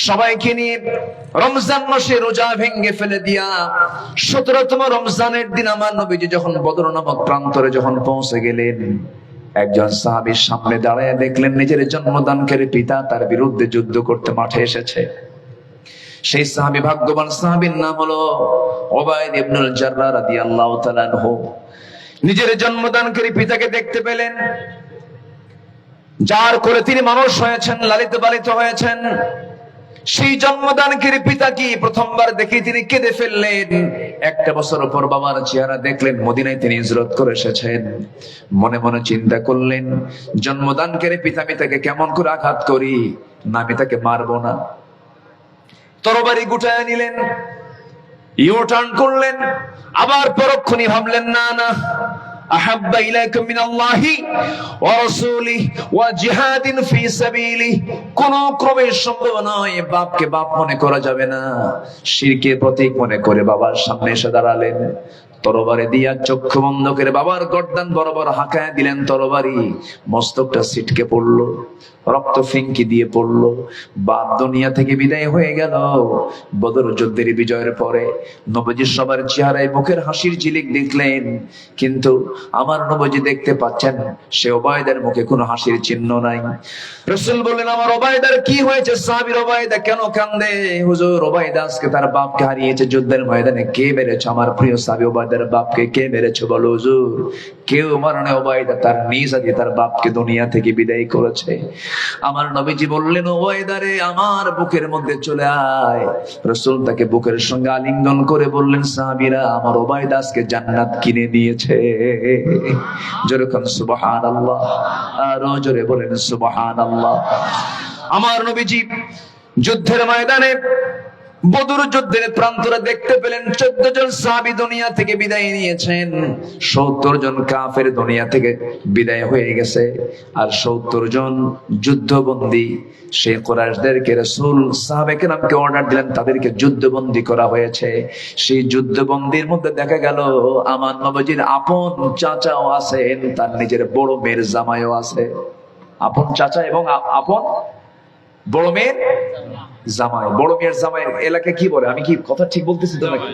সবাইকে নিয়ে রমজান মাসে রোজা ভেঙে ফেলে দিয়া 17তম রমজানের দিন আমার নবীজি যখন বদর নামক প্রান্তরে যখন পৌঁছে গেলেন, একজন সাহাবীর সামনে দাঁড়ায় দেখলেন নিজের জন্মদানকারী পিতা তার বিরুদ্ধে যুদ্ধ করতে মাঠে এসেছে। সেই সাহাবী ভাগ্যবান সাহাবীর নাম হলো উবাইদ ইবনুল জাররাহ রাদিয়াল্লাহু তাআলা আনহু। নিজের জন্মদানকারী পিতাকে দেখতে পেলেন, যার করে তিনি মানুষ হয়েছেন, লালিত পালিত হয়েছেন। সেই জন্মদানকারী পিতাকে প্রথমবার দেখে তিনি কেঁদে ফেললেন। 1 বছর পর বাবার চেহারা দেখলেন, মদিনায় তিনি হিজরত করে এসেছেন। মনে মনে চিন্তা করলেন, জন্মদানকারী পিতা আমি তাকে কেমন করে আঘাত করি, না আমি তাকে মারবো না। তরবারি গুটায় নিলেন, ইউটার্ন করলেন, আবার পরক্ষণে ভাবলেন না না, আহাব্বা ইলাইকুম মিনাল্লাহি ওয়া রাসূলিহি ওয়া জিহাদিন ফি সাবিলিহি, কোন ক্রমে সম্ভব নয়, বাপকে বাপ মনে করা যাবে না। শিরকের প্রতীক মনে করে বাবার সামনে এসে দাঁড়ালেন। তরবারি দিয়া চক্ষু বন্ধ করে বাবার গর্দান বরাবর হাঁকায় দিলেন তরবারি। মস্তকটা ছিটকে পড়লো, রক্ত ফিঙ্কি দিয়ে পড়লো। বাপ দুনিয়া থেকে বিদায় হয়ে গেল। বদর যুদ্ধের বিজয়ের পরে নবীজি সবার চেহারায় মুখের হাসির ঝিলিক দেখলেন, কিন্তু আমার নবীজি দেখতে পাচ্ছেন সে উবাইদার মুখে কোনো হাসির চিহ্ন নাই। রাসূল বললেন, আমার উবাইদার কি হয়েছে? সাহাবীর উবাইদা কেন কান্দে? হুজুর, উবাইদা আজকে তার বাপকে হারিয়েছে যুদ্ধের ময়দানে। কে মেরেছে? আমার প্রিয় সাহাবী উবাইদার বাপকে কে মেরেছে বলো হুজুর? কেউ মারেনি, উবাইদা তার নিজ হাতে তার বাপকে দুনিয়া থেকে বিদায় করেছে। আমার নবীজি বললেন, উবাইদারে আমার বুকের মধ্যে চলে আয়। রাসূল তাকে বুকের সঙ্গে আলিঙ্গন করে বললেন, সাহাবীরা, আমার উবাইদা আজকে জান্নাত কিনে নিয়েছে। জোরে বলেন সুবহানাল্লাহ, আরো জোরে বলেন সুবহানাল্লাহ। আমার নবীজি যুদ্ধের ময়দানে বদর যুদ্ধের প্রান্তরে দেখতে পেলেন 14 জন সাহাবী দুনিয়া থেকে বিদায় নিয়েছেন, 70 জন কাফের দুনিয়া থেকে বিদায় হয়ে গেছে, আর 70 জন যুদ্ধবন্দী সেই কুরাইশদেরকে রাসূল সাহাবায়ে কেরামকে অর্ডার দিলেন তাদেরকে যুদ্ধবন্দী করা হয়েছে। সেই যুদ্ধবন্দীর মধ্যে দেখা গেল আমার নবীজির আপন চাচাও আছেন, তার নিজের বড় মেয়ের জামাইও আছে। আপন চাচা এবং আপন বড় মেয়ের জামাই। বড় মেয়ের জামাই এলাকায় কি বলে, আমি কি কথা ঠিক বলতেছি তো নাকি?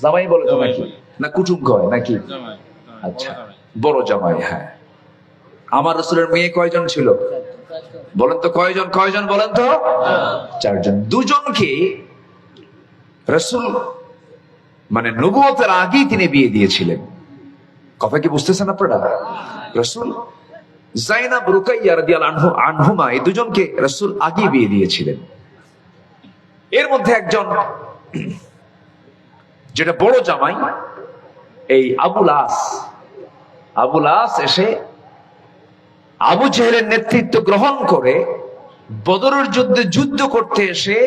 জামাই বলে তো নাকি, না কুটুম কয় নাকি? আচ্ছা, বড় জামাই। হ্যাঁ, আমার রাসূলের মেয়ে কয়জন ছিল বলেন তো? কয়জন বলেন তো? 4 জন। 2 জনকে রাসূল মানে নবুয়তের আগেই তিনি বিয়ে দিয়েছিলেন। কথা কি বুঝতেছেন আপনারা? রাসূল যায়েনব রুকাইয়া রাদিয়াল্লাহু আনহুমা এই 2 জনকে রাসূল আগেই বিয়ে দিয়েছিলেন। এর মধ্যে একজন যেটা বড় জামাই, এই আবুল আস এসে আবু জেহেলের নেতৃত্ব গ্রহণ করে বদরের যুদ্ধে যুদ্ধ করতে এসে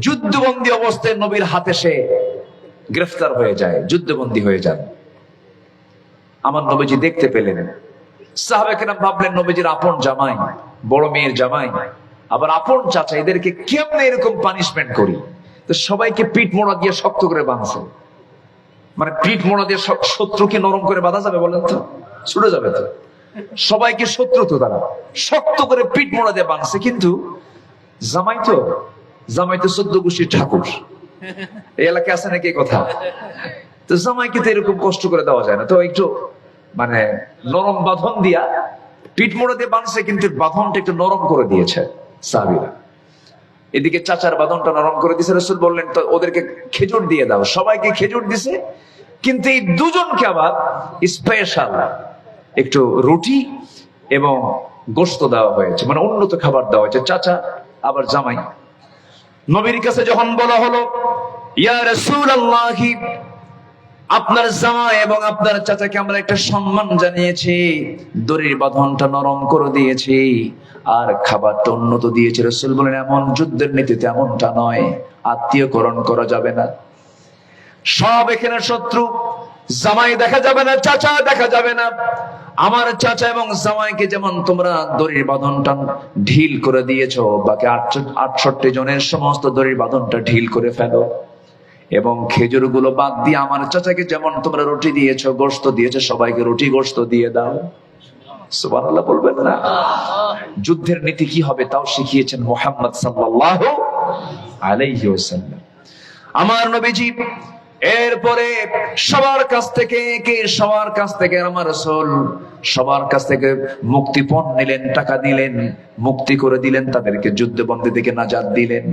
যুদ্ধবন্দী অবস্থায় নবীর হাতে সে গ্রেফতার হয়ে যায়, যুদ্ধবন্দী হয়ে যান। আমার নবীজি দেখতে পেলেন, সাহাবায়ে কেরাম ভাবলেন নবীজির আপন জামাই, বড় মেয়ের জামাই, আবার আপন চাচা, এদেরকে কেমনে এরকম পানিশমেন্ট করি? তো সবাইকে পিঠ মোড়া দিয়ে শক্ত করে বাঁধছে। মানে পিঠ মোড়া দিয়ে শত্রুকে নরম করে বাঁধা যাবে বলেন তো? ছুটে যাবে তো? সবাইকে শত্রু তো তারা শক্ত করে পিঠ মোড়া দিয়ে বাঁধছে, কিন্তু জামাই তো 14 গোষ্ঠীর ঠাকুর। এই এলাকায় আছে নাকি কথা? তো জামাইকে তো এরকম কষ্ট করে দেওয়া যায় না, তো একটু মানে নরম বাঁধন দিয়া পিঠ মোড়া দিয়ে বাঁধছে, কিন্তু বাঁধনটা একটু নরম করে দিয়েছে সাহাবীরা। এদিকে চাচার বাঁধনটা নরম করে দিয়েছে। রাসূল বললেন তো ওদেরকে খেজুর দিয়ে দাও, সবাইকে খেজুর দিছে, কিন্তু এই 2 জনকে আবার স্পেশাল একটু রুটি এবং গোশত দেওয়া হয়েছে, মানে উন্নত খাবার দেওয়া হয়েছে। চাচা আবার জামাই। নবীর কাছে যখন বলা হলো ইয়া রাসূলুল্লাহ, আপনার জামাই এবং আপনার চাচাকে আমরা একটা সম্মান জানিয়েছি, দড়ির বাঁধনটা নরম করে দিয়েছি আর খাবারটা উন্নত দিয়েছি। রাসূল বলেন এমন যুদ্ধের নীতিতে এমনটা নয়, আত্মীয়করণ করা যাবে না। সব এখানে শত্রু, জামাই দেখা যাবে না, চাচা দেখা যাবে না। আমার চাচা এবং জামাইকে যেমন তোমরা দড়ির বাঁধনটা ঢিল করে দিয়েছো, বাকি 68 জনের সমস্ত দড়ির বাঁধনটা ঢিল করে ফেলো, এবং খেজুর গুলো বাদ দিয়ে আমার চাচাকে যেমন তোমরা রুটি দিয়েছো, গোশত দিয়েছো, সবাইকে রুটি গোশত দিয়ে দাও। সুবহানাল্লাহ বলবেন না? যুদ্ধের নীতি কি হবে তাও শিখিয়েছেন মুহাম্মদ সাল্লাল্লাহু আলাইহি ওয়াসাল্লাম আমার নবীজি। এরপরে সবার কাছ থেকে আমার রাসূল সবার কাছ থেকে মুক্তিপণ নিলেন, টাকা দিলেন, মুক্তি করে দিলেন, তাদেরকে যুদ্ধবন্দী থেকে নাজাত দিলেন।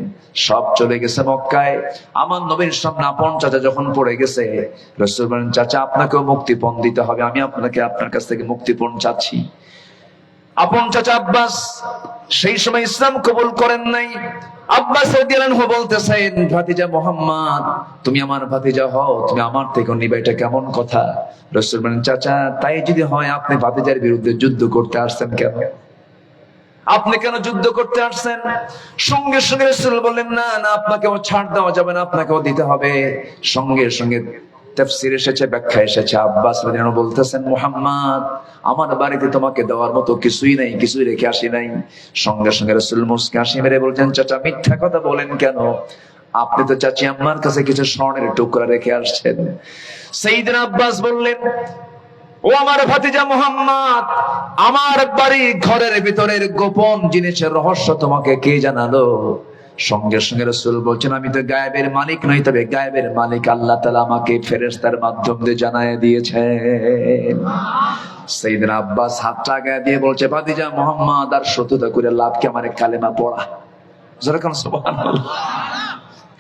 সব চলে গেছে মক্কায়। আমার নবীর সামনে আপন চাচা যখন পড়ে গেছে, রাসূল বলেন চাচা আপনাকেও মুক্তিপণ দিতে হবে, আমি আপনার কাছ থেকে মুক্তিপণ চাচ্ছি। আপন চাচা আব্বাস সেই সময় ইসলাম কবুল করেন নাই। আব্বাস রাদিয়াল্লাহু আনহু বলতেছেন ভাতিজা মুহাম্মদ, তুমি আমার ভাতিজা হও, তুমি আমার থেকে নিবে, এটা কেমন কথা? রাসূল বলেন চাচা তাই যদি হয় আপনি ভাতিজার বিরুদ্ধে যুদ্ধ করতে আসছেন কেন? আপনি কেন যুদ্ধ করতে আসছেন? সঙ্গে সঙ্গে রাসূল বললেন না না, আপনাকেও ছাড় দেওয়া যাবে না, আপনাকেও দিতে হবে। সঙ্গে সঙ্গে তাফসীর এসেছে, ব্যাখ্যা এসেছে, আব্বাস রাদিয়াল্লাহু আনহু বলতেছেন মুহাম্মদ আমার বাড়িতে তোমাকে দেওয়ার মতো কিছুই নাই, কিছুই রেখে আসি নাই। সঙ্গে সঙ্গে রাসূল মুস্কি হাসি মেরে বলছেন চাচা মিথ্যা কথা বলেন কেন? আপনি তো চাচি আম্মার কাছে কিছু স্বর্ণের টুকরা রেখে আসছেন। সাইয়েদনা আব্বাস বললেন ও আমার ভাতিজা মুহাম্মদ, আমার বাড়ি ঘরের ভিতরের গোপন জিনিসের রহস্য তোমাকে কে জানালো? সঙ্গে সঙ্গে রাসূল বলছেন আমি তো গায়েবের মালিক নই, তবে গায়েবের মালিক আল্লাহ তাআলা আমাকে ফেরেশতার মাধ্যমে জানায় দিয়েছেন। সাইয়েদনা আব্বাস হাতটা গায়ে দিয়ে বলছে ভাতিজা মুহাম্মদ আর শত্রুতা করে লাভ কি, আমার কালেমা পড়া। যেরকম সুবহানাল্লাহ,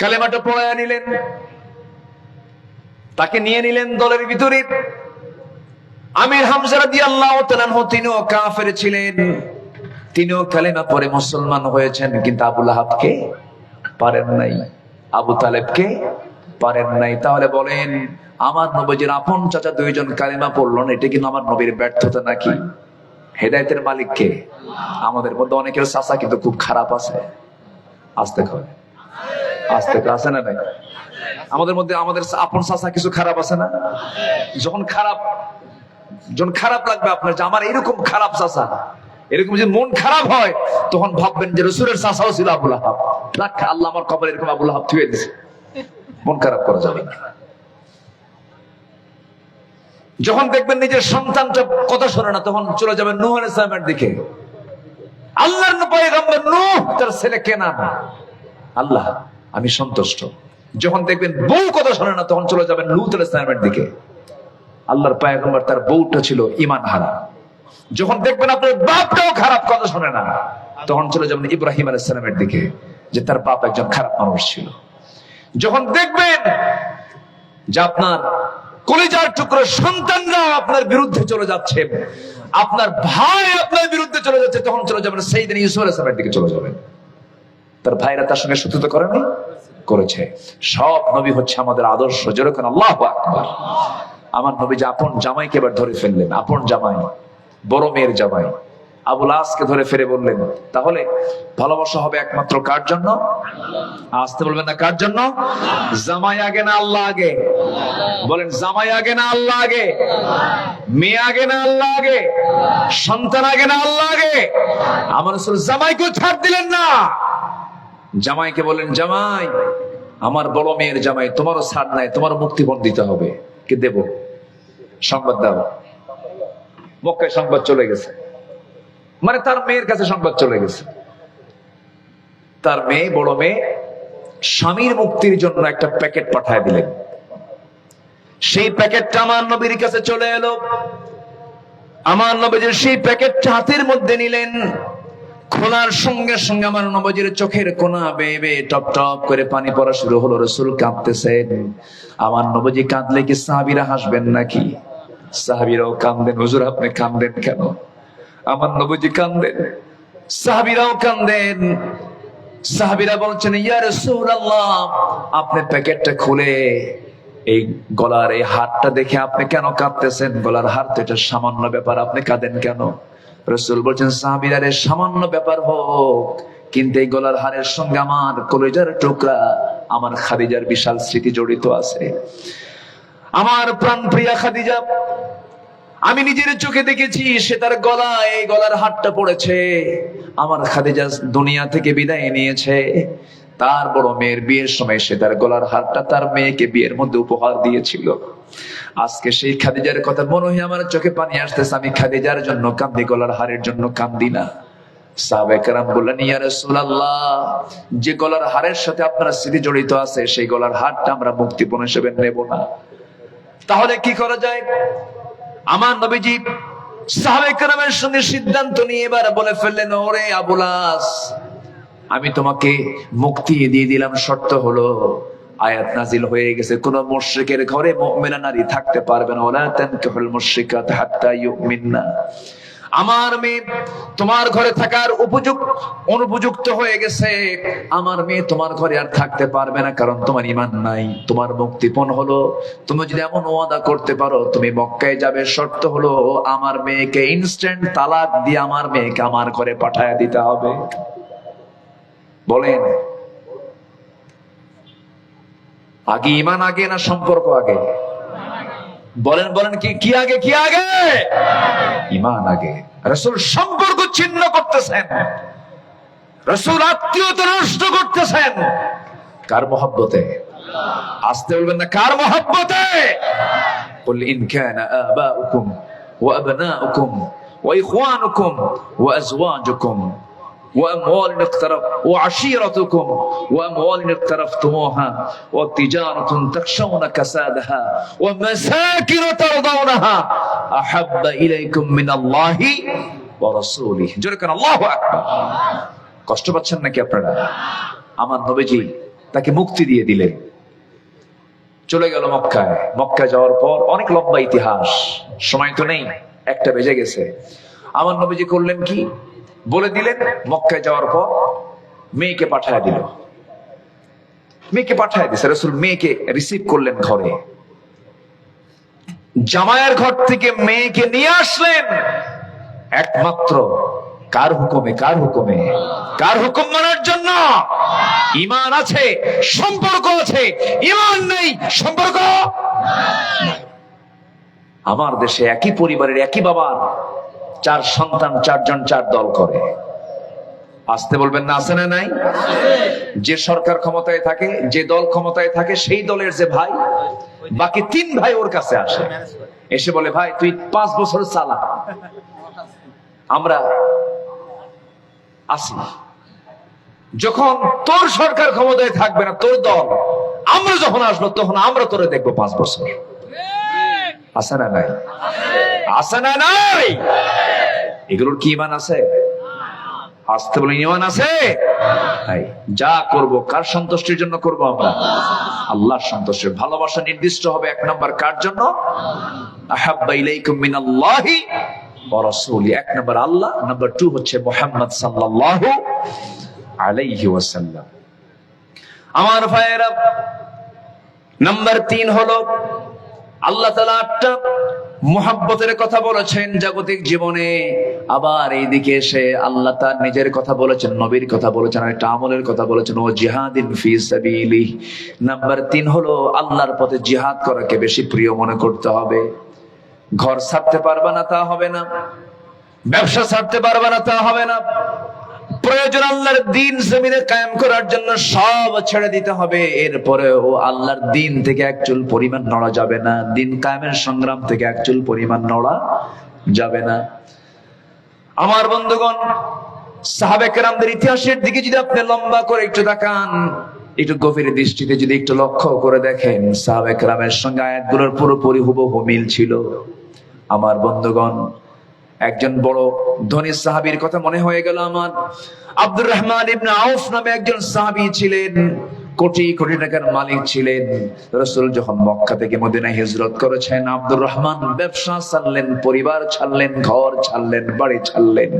কালেমাটা পড়ায়া নিলেন, তাকে নিয়ে নিলেন দলের ভিতরে। আমির হামজা রাদিয়াল্লাহু তাআলা আনহু তিনিও কাফের ছিলেন, তিনিও কালেমা পড়ে মুসলমান হয়েছেন, কিন্তু আবু লাহাবকে পারেন নাই, আবু তালেবকে পারেন নাই। তাহলে বলেন আমার নবীর আপন চাচা 2 জন কালেমা পড়লো না, এটা কিন্তু আমার নবীর ব্যর্থতা নাকি? হেদায়েতের মালিক কে? আমাদের মধ্যে অনেকের চাচা কিন্তু খুব খারাপ আছে, আসতে হয়। আজ থেকে আছে না নাই? আমাদের মধ্যে আমাদের আপন চাচা কিছু খারাপ আছে না? যখন খারাপ লাগবে আপনার যে আমার এরকম খারাপ চাচা, এরকম যে মন খারাপ হয়, তখন ভাববেন যে রাসূলের চাচাও ছিল আবু লাহাব। আল্লাহ আমার কবরে এরকম আবু লাহাব থুয়ে দিয়েছে। মন খারাপ করা যাবে না। যখন দেখবেন নিজের সন্তানটা কথা শোনে না, তখন চলে যাবেন নূহ আলাইহিস সালামের দিকে। আল্লাহর পয়গম্বর নূহ তার ছেলে কেনান, আল্লাহ আমি সন্তুষ্ট। যখন দেখবেন বউ কথা শোনে না, তখন চলে যাবেন লূত আলাইহিস সালামের দিকে। আল্লাহর পয়গম্বর তার বউটা ছিল ঈমান হারা। যখন দেখবেন আপনার বাপটাও খারাপ কথা শোনে না, তখন চলে যাবেন ইব্রাহিম আলাইহিস সালামের দিকে, যে তার বাপ একজন খারাপ মানুষ ছিল। যখন দেখবেন যে আপনার কলিজার টুকরো সন্তানরাও আপনার বিরুদ্ধে চলে যাচ্ছে, আপনার ভাই আপনার বিরুদ্ধে চলে যাচ্ছে, তখন চলে যাবেন সাইয়েদনা ইউসুফ আলাইহিস সালামের দিকে চলে যাবেন। তার ভাইরা তার সঙ্গে শত্রুতা করেনি? করেছে। সব নবী হচ্ছে আমাদের আদর্শ। যেরকম আল্লাহু আকবার। আমার নবী যে আপন জামাইকে এবার ধরে ফেললেন, আপন জামাই, বড় মেয়ের জামাই আবুল আসকে ধরে ফেরে বললেন, তাহলে ভালোবাসা হবে একমাত্র কার জন্য? আসতে বলবেন না, কার জন্য? জামাই আগে না আল্লাহ আগে? বলেন, জামাই আগে না আল্লাহ আগে? মেয়ে আগে না আল্লাহ আগে? সন্তান আগে না আল্লাহ আগে? আমার রাসূল জামাইকেও ছাড় দিলেন না। জামাইকে বলেন, জামাই আমার বড় মেয়ের জামাই, তোমারও ছাড় নাই, তোমারও মুক্তিপণ দিতে হবে। কি দেব? সংবাদ দাও। মক্কায় সংবাদ চলে গেছে, মানে তার মেয়ের কাছে সংবাদ চলে গেছে। তার মেয়ে, বড় মেয়ে, স্বামীর মুক্তির জন্য একটা প্যাকেট পাঠায় দিলেন। সেই প্যাকেটটা আমার নবীর কাছে চলে এলো। আমার নবীজি সেই প্যাকেটটা হাতের মধ্যে নিলেন। খোলার সঙ্গে সঙ্গে আমার নবীজির চোখের কোনা বেয়ে বেয়ে টপ টপ করে পানি পড়া শুরু হলো। রাসূল কাঁদতেছেন। আমার নবীজি কাঁদলে কি সাহাবীরা হাসবেন নাকি? সাহাবীরাও কাঁদেন। হুজুর আপনি কাঁদেন কেন? আমার নবীজি কাঁদেন, সাহাবীরাও কাঁদেন। সাহাবীরা বলছেন, ইয়া রাসূলুল্লাহ, আপনি প্যাকেটটা খুলে এই গলার এই হারটা দেখে আপনি কেন কাঁদতেছেন? গলার হার তো এটা সামান্য ব্যাপার, আপনি কাঁদেন কেন? রাসূল বলছেন, সাহাবীরা রে, সামান্য ব্যাপার হোক, কিন্তু এই গলার হারের সঙ্গে আমার কলিজার টুকরা, আমার খাদিজার বিশাল স্মৃতি জড়িত আছে। আমার প্রাণপ্রিয়া খাদিজা, আমি নিজের চোখে দেখেছি সে তার গলায় এই গলার হারটা পড়েছে। আমার খাদিজা দুনিয়া থেকে বিদায় নিয়েছে। তার বড় মেয়ের বিয়ের সময় সে তার গলার হারটা তার মেয়েকে বিয়ের মধ্যে উপহার দিয়েছিল। আজকে সেই খাদিজার কথা মনে হয় আমার চোখে পানি আসতেছে। আমি খাদিজার জন্য কান্দি, গলার হারের জন্য কান্দি না। সাহাবায়ে কেরাম বললেন, ইয়া রাসূলুল্লাহ, যে গলার হারের সাথে আপনার স্মৃতি জড়িত আছে, সেই গলার হারটা আমরা মুক্তিপণ হিসেবে নেব না। তাহলে কি করা যায়? আমার নবীজি সাহাবায়ে কেরামের সঙ্গে সিদ্ধান্ত নিয়ে এবার বলে ফেললেন, ওরে আবুল আস, আমি তোমাকে মুক্তি দিয়ে দিলাম, শর্ত হলো আয়াত নাজিল হয়ে গেছে, কোন মুশরিকের ঘরে মুমিনা নারী থাকতে পারবে না। ওয়ালা তানকিহুল মুশরিকাত হাত্তা ইউমিননা। আমার মেয়ে তোমার ঘরে থাকার অনুপযুক্ত হয়ে গেছে। আমার মেয়ে তোমার ঘরে আর থাকতে পারবে না, কারণ তোমার ঈমান নাই। তোমার মুক্তিপণ হলো, তুমি যদি এমন ওয়াদা করতে পারো তুমি মক্কায় যাবে, শর্ত হলো আমার মেয়েকে ইনস্ট্যান্ট তালাক দিয়ে আমার মেয়েকে আমার ঘরে পাঠায় দিতে হবে। বলেন, আগে ঈমান আগে না সম্পর্ক আগে? বলেন বলেন, কি আগে? কি আগে? ঈমান আগে। রাসূল সম্পর্ক ছিন্ন করতেছেন, রাসূল আত্মীয়তা নষ্ট করতেছেন। কার মহব্বতে? আসতে বলবেন না, কার মহব্বতে? কুল ইন কানা আবাউকুম ওয়া আবনাউকুম ওয়া ইখওয়ানুকুম ওয়া আজওয়াজুকুম وأموال وعشيرتكم وأموال اقترفتموها وتجارة تخشون كسادها ومساكن ترضونها أحب إليكم من الله ورسوله। جركن الله أكبر। কষ্ট পাচ্ছেন নাকি আপনারা? আমার নবীজি তাকে মুক্তি দিয়ে দিলেন, চলে গেল মক্কায়। মক্কায় যাওয়ার পর অনেক লম্বা ইতিহাস, সময় তো নেই, একটা বেজে গেছে। আমার নবীজি করলেন কি, বলে দিলেন। মক্কায় যাওয়ার পর মেয়েকে পাঠায় দিল, মেয়েকে পাঠায় দিছে। রাসূল মেয়েকে রিসিভ করলেন ঘরে। জামাইয়ের ঘর থেকে মেয়েকে নিয়ে আসলেন একমাত্র কার হুকুমে? কার হুকুমে? কার হুকুম মানার জন্য? ঈমান আছে, সম্পর্ক আছে। ঈমান নেই, সম্পর্ক নাই। আমার দেশে একই পরিবারের একই বাবার 4 সন্তান, 4 জন 4 দল করে। আসতে বলবেন না, আছে না নাই? যে সরকার ক্ষমতায় থাকে, যে দল ক্ষমতায় থাকে, সেই দলের যে ভাই, বাকি 3 ভাই ওর কাছে আসে, এসে বলে ভাই তুই 5 বছর চালা, আমরা আসি। যখন তোর সরকার ক্ষমতায় থাকবে না, তোর দল, আমরা যখন আসবো তখন আমরা তোরে দেখবো 5 বছর। আছে না নাই? আছে না নাই? এগুলোর কি ঈমান আছে? আসতে বলে ঈমান আছে? তাই যা করব কার সন্তুষ্টির জন্য করব? আমরা আল্লাহর সন্তুষ্টির। ভালোবাসা নির্দিষ্ট হবে 1 নাম্বার কার জন্য? আহাব্বা ইলাইকুম মিনাল্লাহি ওয়া রাসূলি। 1 নাম্বার আল্লাহ, নাম্বার 2 হচ্ছে মুহাম্মদ সাল্লাল্লাহু আলাইহি ওয়াসাল্লাম। আমার ভাইয়েরা, নাম্বার 3 হলো আল্লাহ তাআলা 8টা মুহাব্বতের কথা বলেছেন জাগতিক জীবনে। আবার এইদিকে এসে আল্লাহ তার নিজের কথা বলেছেন, নবীর কথা বলেছেন, আর একটা আমলের কথা বলেছেন, ও জিহাদিন ফি সাবিলিহি। নাম্বার 3 হলো আল্লাহর পথে জিহাদ করাকে বেশি প্রিয় মনে করতে হবে। ঘর ছাড়তে পারবে না তা হবে না, ব্যবসা ছাড়তে পারবে না তা হবে না, প্রয়োজন আল্লাহর দ্বীন জমিনে কায়েম করার জন্য সব ছেড়ে দিতে হবে। এরপরেও আল্লাহর দ্বীন থেকে এক চুল পরিমাণ নড়া যাবে না, দ্বীন কায়েমের সংগ্রাম থেকে এক চুল পরিমাণ নড়া যাবে না। আমার বন্ধুগণ, সাহাবে কেরামদের ইতিহাসের দিকে যদি আপনি লম্বা করে একটু তাকান, একটু গভীর দৃষ্টিতে যদি একটু লক্ষ্য করে দেখেন, সাহাবে কেরামের সঙ্গে আয়াতগুলোর পুরোপুরি হুবহু মিল ছিল। আমার বন্ধুগণ, একজন বড় ধনী সাহাবীর কথা মনে হয়ে গেল আমার। আব্দুর রহমান ইবনে আউফ নামে একজন সাহাবী ছিলেন, কোটি কোটি টাকার মালিক ছিলেন। রাসূল যখন মক্কা থেকে মদিনায় হিজরত করেছেন, আব্দুর রহমান ব্যবসা ছাড়লেন, পরিবার ছাড়লেন, ঘর ছাড়লেন, বাড়ি ছাড়লেন,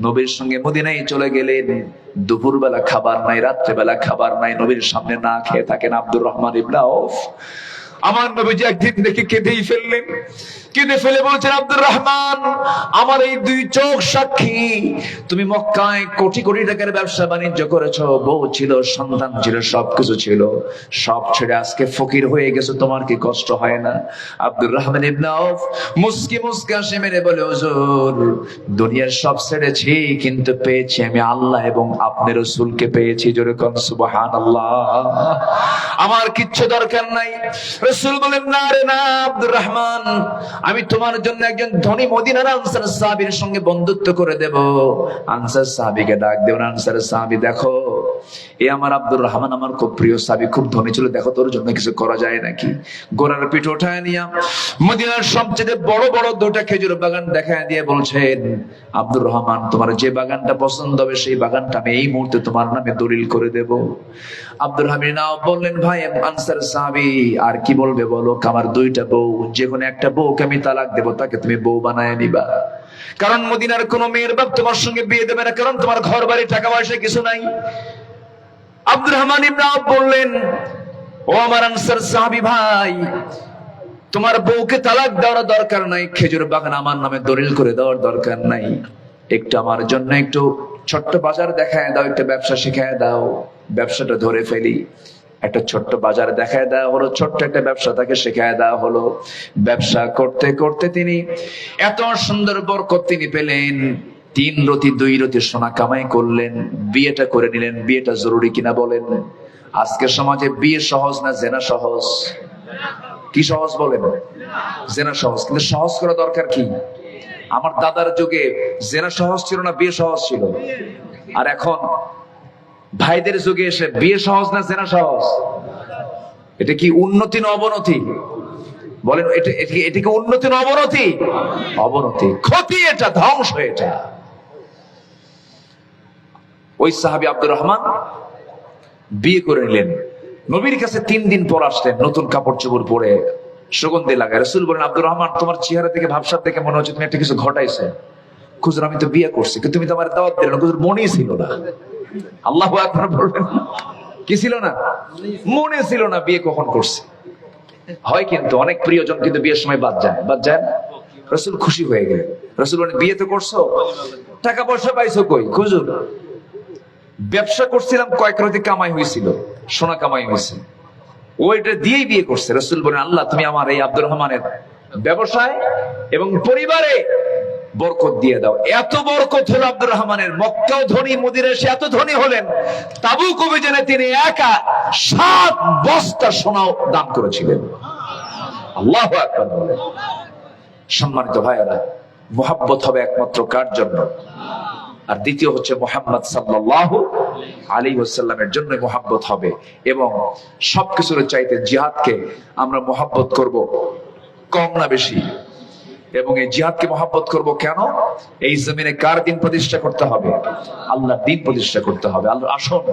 নবীর সঙ্গে মদিনায় চলে গেলেন। দুপুরবেলা খাবার নাই, রাত্রেবেলা খাবার নাই, নবীর সামনে না খেয়ে থাকেন আব্দুর রহমান ইবনে আউফ। আমার নবীজি একদিন দেখে কেঁদেই ফেললেন। কেঁদে ফেলে বলছেন, আব্দুর রহমান, আমার এই 2 চোখ সাক্ষী, তুমি মক্কায় কোটি কোটি টাকার ব্যবসা বাণিজ্য করেছো, বউ ছিল, সন্তান ছিল, সবকিছু ছিল, সব ছেড়ে আজকে ফকির হয়ে গেছো, তোমার কি কষ্ট হয় না? আব্দুর রহমান ইবনে আউফ মুস্কি মুস্কি হাসি মেরে বলে, হুজুর, দুনিয়ার সব ছেড়েছি, কিন্তু পেয়েছি আমি আল্লাহ এবং আপনার রাসূলকে পেয়েছি। জোরে কোন সুবহানাল্লাহ। আমার কিচ্ছু দরকার নাই। রাসূল বলেন, না রে না আব্দুর রহমান, আমি তোমার জন্য একজন ধনী মদিনার আনসার সাহাবীর সঙ্গে বন্ধুত্ব করে দেব। আনসার সাহাবীকে ডাক দেব, আনসার সাহাবী, দেখো এ আমার আব্দুর রহমান আমার খুব প্রিয় সাহাবী, খুব ধনী ছিল, দেখো তোর জন্য কিছু করা যায় নাকি? গোড়ার পিঠ উঠায় নিয়ে মদিনার সবচেয়ে বড় বড় 2টা খেজুর বাগান দেখায় দিয়ে বলছেন, আব্দুর রহমান, তোমার যে বাগানটা পছন্দ হবে সেই বাগানটা আমি এই মুহূর্তে তোমার নামে দলিল করে দেব। আব্দুর রহমান বললেন, ভাই আনসার সাহাবী, আর কি বলবে বলো, আমার 2টা বউ, যে কোনো একটা বউকে আমি তালাক দেব, তাকে তুমি বউ বানায় নিবা, কারণ মদিনার কোন মেয়ের বাপ তোমার সঙ্গে বিয়ে দেবে না, কারণ তোমার ঘর বাড়ি টাকা পয়সা কিছু নাই। আব্দুর রহমান ইবনে আউফ বললেন, ও আমার আনসার সাহাবী ভাই, তোমার বউকে তালাক দেওয়ার দরকার নাই, খেজুর বাগান আমার নামে দলিল করে দেওয়ার দরকার নাই, একটু আমার জন্য একটু ছোট্ট বাজার দেখায় দাও, একটা ব্যবসা শিখায় দাও, ব্যবসাটা ধরে ফেলি। একটা ছোট্ট বাজার দেখায় দেওয়া হলো, ছোট্ট একটা ব্যবসা তাকে শেখায় দেওয়া হলো। ব্যবসা করতে করতে তিনি এত সুন্দর বরকত তিনি পেলেন, 3 রতি 2 রতি সোনা কামাই করলেন, বিয়েটা করে নিলেন। বিয়েটা জরুরি কিনা বলেন? আজকের সমাজে বিয়ে সহজ না জেনা সহজ? কি সহজ বলেন? জেনা সহজ। কিন্তু সহজ করা দরকার কি? আমার দাদার যুগে জেনা সহজ ছিল না, বিয়ে সহজ ছিল। আর এখন ভাইদের যুগে এসে বিয়ে সহজ না জেনা সহজ? এটা কি উন্নতি না অবনতি বলেন? এটা কি উন্নতি না অবনতি? অবনতি, ক্ষতি, এটা ধ্বংস। এটা ওই সাহাবী আব্দুর রহমান বিয়ে করে নিলেন। নবীর কাছে 3 দিন পর আসলেন, নতুন কাপড় চোপড় পরে, সুগন্ধি লাগায়। রাসূল বলেন, আব্দুর রহমান, তোমার চেহারা থেকে ভাবসাব দেখে মনে হচ্ছে তুমি একটা কিছু ঘটাইছো। হুজুর, আমি তো বিয়ে করছি, কিন্তু তুমি তো আমার দাওয়াত দিলে না। হুজুর, মনেই ছিল না। আল্লাহু আকবার বলবেন। কি ছিল না? মনে ছিল না বিয়ে কখন করছে। হয় কিন্তু অনেক প্রিয়জন কিন্তু বিয়ের সময় বাদ যায় না? রাসূল খুশি হয়ে গেলেন। রাসূল বলেন, বিয়ে তো করছো? টাকা পয়সা পাইছো কই? হুজুর ব্যবসা করছিলাম, কয়েক রাতে কামাই হয়েছিল, সোনা কামাই হয়েছে, ওইটা দিয়েই বিয়ে করছে। রাসূল বলেন, আল্লাহ তুমি আমার এই আব্দুর রহমানের ব্যবসায় এবং পরিবারে বরকত দিয়ে দাও। এত বরকত হলো আব্দুর রহমানের, মক্কাও ধনী, মদিনা এসে এত ধনী হলেন, তাবুক অভিযানে তিনি একা 7 বস্তা সোনাও দান করেছিলেন। আল্লাহু আকবার বলেন। সম্মানিত ভাইয়েরা, মুহাব্বত হবে একমাত্র কার জন্য? আর দ্বিতীয় হচ্ছে মুহাম্মদ সাল্লাল্লাহু আলাইহি ওয়াসাল্লামের জন্য মুহাব্বত হবে। এবং সবকিছুর চাইতে জিহাদকে আমরা মুহাব্বত করব কম না বেশি। এবং এই জিহাদকে মুহাব্বত করব কেন? এই জমিনে কার দিন প্রতিষ্ঠা করতে হবে? আল্লাহর দিন প্রতিষ্ঠা করতে হবে। আল্লাহ আসুন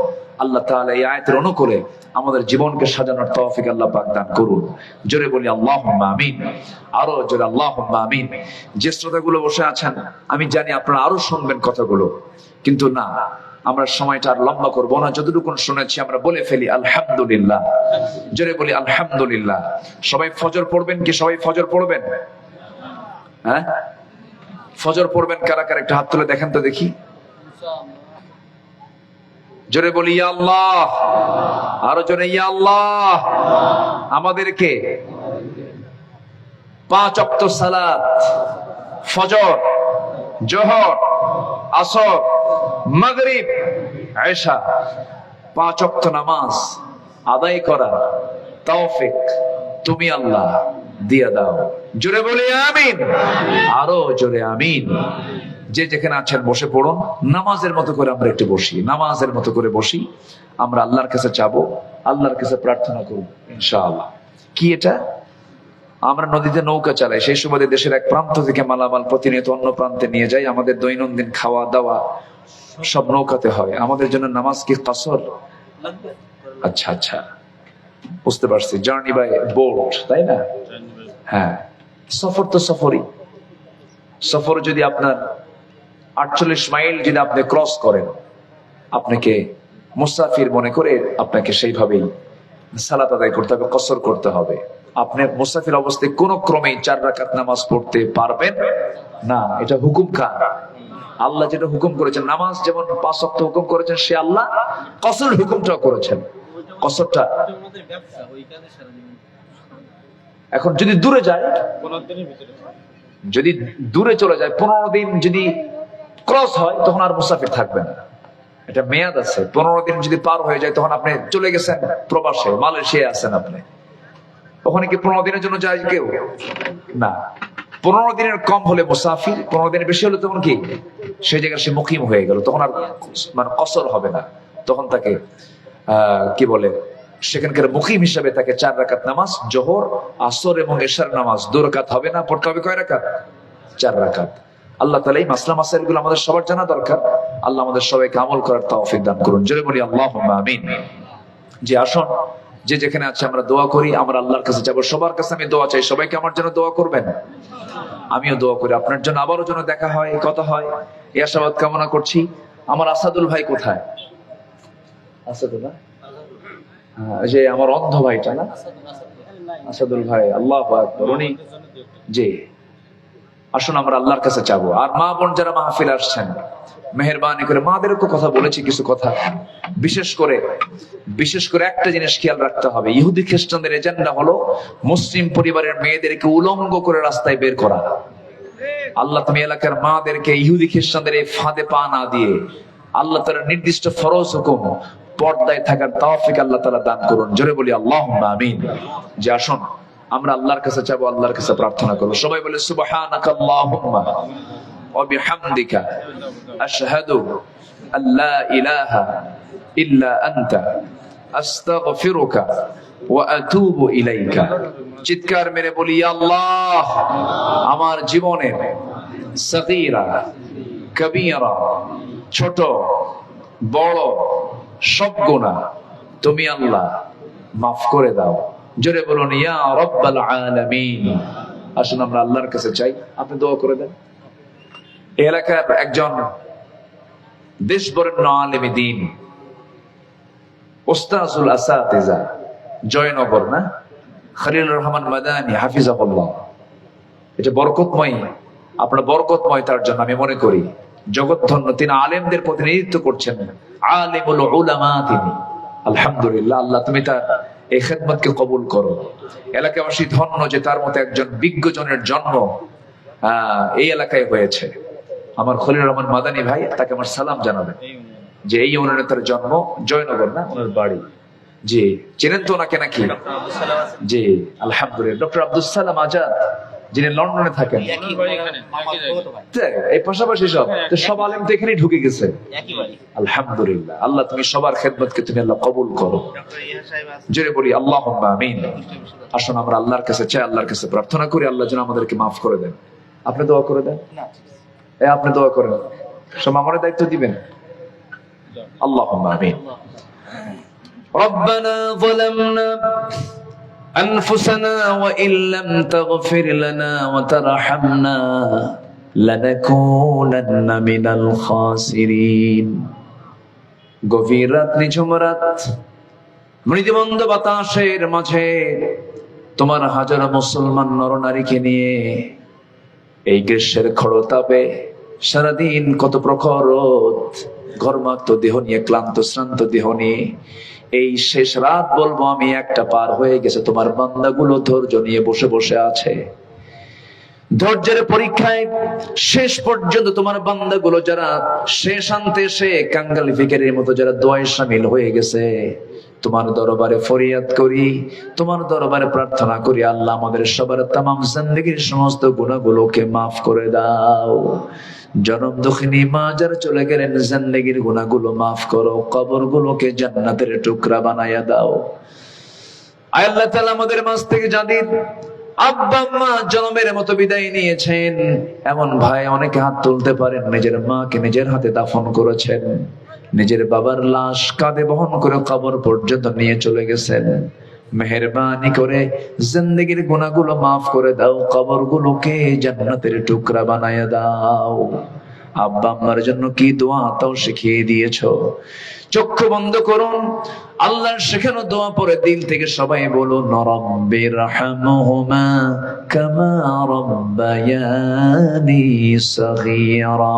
আল্লাহ তাআলা এই আয়াতের অনুকূলে আমাদের জীবনকে সাজানোর তৌফিক আল্লাহ পাক দান করুন। জোরে বলি আল্লাহুম্মা আমিন। আরো জোরে আল্লাহুম্মা আমিন। যে শ্রোতাগুলো বসে আছেন, আমি জানি আপনারা আরো শুনবেন কথাগুলো, কিন্তু না, আমরা সময়টা আর লম্বা করবো না। যতটুকু শুনেছি আমরা বলে ফেলি আলহামদুলিল্লাহ। জোরে বলি আলহামদুলিল্লাহ। সবাই ফজর পড়বেন কি? সবাই ফজর পড়বেন? হ্যাঁ, ফজর পড়বেন কারা কারা? একটা হাত তুলে দেখেন তো দেখি। জোরে বলি ইয়া আল্লাহ। আরো জোরে ইয়া আল্লাহ। আমাদেরকে 5 ওয়াক্ত সালাত, ফজর, জোহর, আসর, মাগরিব, এশা, 5 ওয়াক্ত নামাজ আদায় করা তৌফিক তুমি আল্লাহ দিয়ে দাও। জোরে বলি আমিন। আরো জোরে আমিন। যে যেখানে আছেন বসে পড়ুন। নামাজের মতো করে আমরা একটু বসি, নামাজের মতো করে বসি। আমরা আল্লাহর কাছে চাবো, আল্লাহর কাছে প্রার্থনা করব ইনশাআল্লাহ। কি এটা? আমরা নদীতে নৌকা চালাই, সেই সময় দেশের এক প্রান্ত থেকে মালামাল প্রতিনিয়ত অন্য প্রান্তে নিয়ে যাই। আমাদের দৈনন্দিন খাওয়া দাওয়া সব নৌকাতে হয়। আমাদের জন্য নামাজ কি কাসর? আচ্ছা আচ্ছা, বুঝতে পারছি। জার্নি বাই বোট, তাই না? হ্যাঁ, সফর তো সফরই। সফর যদি আপনার 48 মাইল যদি আপনি ক্রস করেন, আপনাকে মুসাফির মনে করে আপনাকে সেইভাবেই সালাত আদায় করতে হবে, কসর করতে হবে। আপনি মুসাফির অবস্থায় কোন ক্রমেই 4 রাকাত নামাজ পড়তে পারবেন না। এটা হুকুম কার? আল্লাহ যেটা হুকুম করেছেন, নামাজ যেমন 5 ওয়াক্ত হুকুম করেছেন, সে আল্লাহ কসর হুকুমটাও করেছেন। কসরটা এখন যদি দূরে যায়, যদি দূরে চলে যায়, 15 দিন যদি ক্রস হয়, তখন আর মুসাফির থাকবে না। এটা মেয়াদ আছে। 15 দিন যদি পার হয়ে যায়, তখন আপনি চলে গেছেন প্রবাসে, মালয়েশিয়ায় আছেন আপনি। ওখানে কি 15 দিনের জন্য যায় কেউ? না। 15 দিনের কম হলে মুসাফির, 15 দিনের বেশি হলে তখন কি সেই জায়গায় সে মুকিম হয়ে গেল, তখন আর মানে কসর হবে না। তখন তাকে কি বলে, সেখানকার মুকিম হিসাবে তাকে 4 রাকাত নামাজ, জোহর, আসর এবং এশার নামাজ 2 রাকাত হবে না, পড়তে হবে কয় রাকাত? 4 রাকাত। আল্লাহ তাআলা এই মাসলা মাসাইল গুলো আমাদের সবার জানা দরকার। আল্লাহ আমাদের সবাইকে আমল করার তৌফিক দান করুন। জোরে বলি আল্লাহুম্মা আমিন। যে আসুন, যে যেখানে আছে আমরা দোয়া করি। আমরা আল্লাহর কাছে যাব, সবার কাছে আমি দোয়া চাই। সবাইকে আমার জন্য দোয়া করবেন, আমিও দোয়া করি আপনার জন্য, আবারও যেন দেখা হয়, কথা হয়, এই আশাবাদ কামনা করছি। আমার আসাদুল ভাই কোথায়? আসাদুল্লাহ, যে আমার অন্ধ ভাইটা না, আসাদুল ভাই, আল্লাহু আকবার। উনি জি, আসুন আমরা আল্লাহর কাছে যাবো। আর মা বোন যারা মাহফিল আসছেন, মেহেরবানি করে, মাদেরকে কথা বলেছি কিছু কথা, বিশেষ করে একটা জিনিস খেয়াল রাখতে হবে। ইহুদি খ্রিস্টানদের এজেন্ডা হলো মুসলিম পরিবারের মেয়েদেরকে উলঙ্গ করে রাস্তায় বের করা। আল্লাহ তুমি এলাকার মাদেরকে ইহুদি খ্রিস্টানদের এই ফাঁদে পা না দিয়ে আল্লাহ তাআলার নির্দিষ্ট ফরজ হুকুম পর্দায় থাকার তৌফিক আল্লাহ তাআলা দান করুন। জোরে বলি আল্লাহুম্মা আমিন। যে আসুন আমরা আল্লাহর কাছে যাবো, আল্লাহর কাছে প্রার্থনা করবো। সবাই বলে সুবহানাকা আল্লাহুম্মা ওয়া বিহামদিকা আশহাদু আল্লা ইলাহা ইল্লা আনতা আস্তাগফিরুকা ওয়া আতুবু ইলাইকা। চিৎকার মেরে বলি আল্লাহ, আমার জীবনের সগীরা কবীরা, ছোট বড় সব গুনাহ তুমি আল্লাহ মাফ করে দাও। জোরে বলুন ইয়া রাব্বাল আলামিন। আসুন আমরা আল্লাহর কাছে চাই, আপনি দোয়া করে দেন। এই এলাকার একজন দেশবরেণ্য আলেমে দ্বীন, ওস্তাজুল আসাতিজা, জয়নগর না, খলিলুর রহমান মাদানী হাফিজাহুল্লাহ। এটা বরকতময়, আপনার বরকতময়, তার জন্য আমি মনে করি জগৎধন্য, তিনি আলেমদের প্রতিনিধিত্ব করছেন, আলিমুল উলামা তিনি। আলহামদুলিল্লাহ, আল্লাহ তুমি তার এই খেদমতকে কবুল করো। এলাকাবাসী ধন্য যে তার মতো একজন বিজ্ঞজনের জন্ম এই এলাকায় হয়েছে। আমার খলিল রহমান মাদানী ভাই, তাকে আমার সালাম জানাবেন যে এই ইউনিয়নে তার জন্ম, জয়নগর না ওনার বাড়ি। জি, চেনেন তো ওনাকে নাকি? জি আলহামদুলিল্লাহ। ডক্টর আব্দুল সালাম আজাদ, যিনি লন্ডনে থাকেন, এই পাশাপাশি সব আলেম তো এখানেই ঢুকে গেছে। আলহামদুলিল্লাহ, আল্লাহ তুমি সবার খেদমতকে তুমি আল্লাহ কবুল করো। জোরে বলি আল্লাহুম্মা আমিন। আসুন আমরা আল্লাহর কাছে চাই, আল্লাহর কাছে প্রার্থনা করি আল্লাহ যেন আমাদেরকে মাফ করে দেন। আপনি দোয়া করে দেন, আপনি দোয়া করেন, সব আমার দায়িত্ব দিবেন। আল্লাহুম্মা আমিন। ربنا ظلمنا أنفسنا وإن لم تغفر لنا وترحمنا لنكونن من الخاسرين। গভীর রাত, নিঝুম রাত, মৃদুমন্দ বাতাসের মাঝে তোমার হাজার মুসলমান নরনারীকে নিয়ে এই গ্রীষ্মের খড়তাপে সারাদিন কত প্রখর রোদ, ঘর্মাক্ত দেহ নিয়ে, ক্লান্ত শ্রান্ত দেহ নিয়ে এই শেষ রাত বলবো আমি একটা পার হয়ে গেছে, তোমার বান্দাগুলো ধৈর্য নিয়ে বসে বসে আছে। ধৈর্যের পরীক্ষায় শেষ পর্যন্ত তোমার বান্দাগুলো যারা শেষ আনতে এসে কাঙ্গাল ফিকিরের মতো যারা দোয়ায় শামিল হয়ে গেছে, তোমার দরবারে ফরিয়াদ করি, তোমার দরবারে প্রার্থনা করি আল্লাহ আমাদের সবার তামাম জিন্দেগীর সমস্ত গুনাহগুলোকে মাফ করে দাও। জনম দুঃখিনী মা যারা চলে গেলেন, জিন্দেগীর গুনাহগুলো মাফ করো, কবরগুলোকে জান্নাতের টুকরা বানায়া দাও। আয় আল্লাহ তাআলা আমাদের মাঝ থেকে যাদের আব্বা মা জনমের মতো বিদায় নিয়েছেন, এমন ভাই অনেকে হাত তুলতে পারেন, নিজের মাকে নিজের হাতে দাফন করেছেন, নিজের বাবার লাশ কাঁধে বহন করে কবর পর্যন্ত নিয়ে চলে গেছেন। মেহেরবানি করে জিন্দেগীর গুনাহগুলো মাফ করে দাও, কবরগুলোকে জান্নাতের টুকরা বানায়া দাও। আব্বা আম্মার জন্য কি দোয়া তাও শিখিয়ে দিয়েছো। চক্ষু বন্ধ করুন, আল্লাহর শেখানো দোয়া পরে দিল থেকে সবাই বলুন, রব্বিরহামহুমা কামা রব্বায়ানি সগীরা।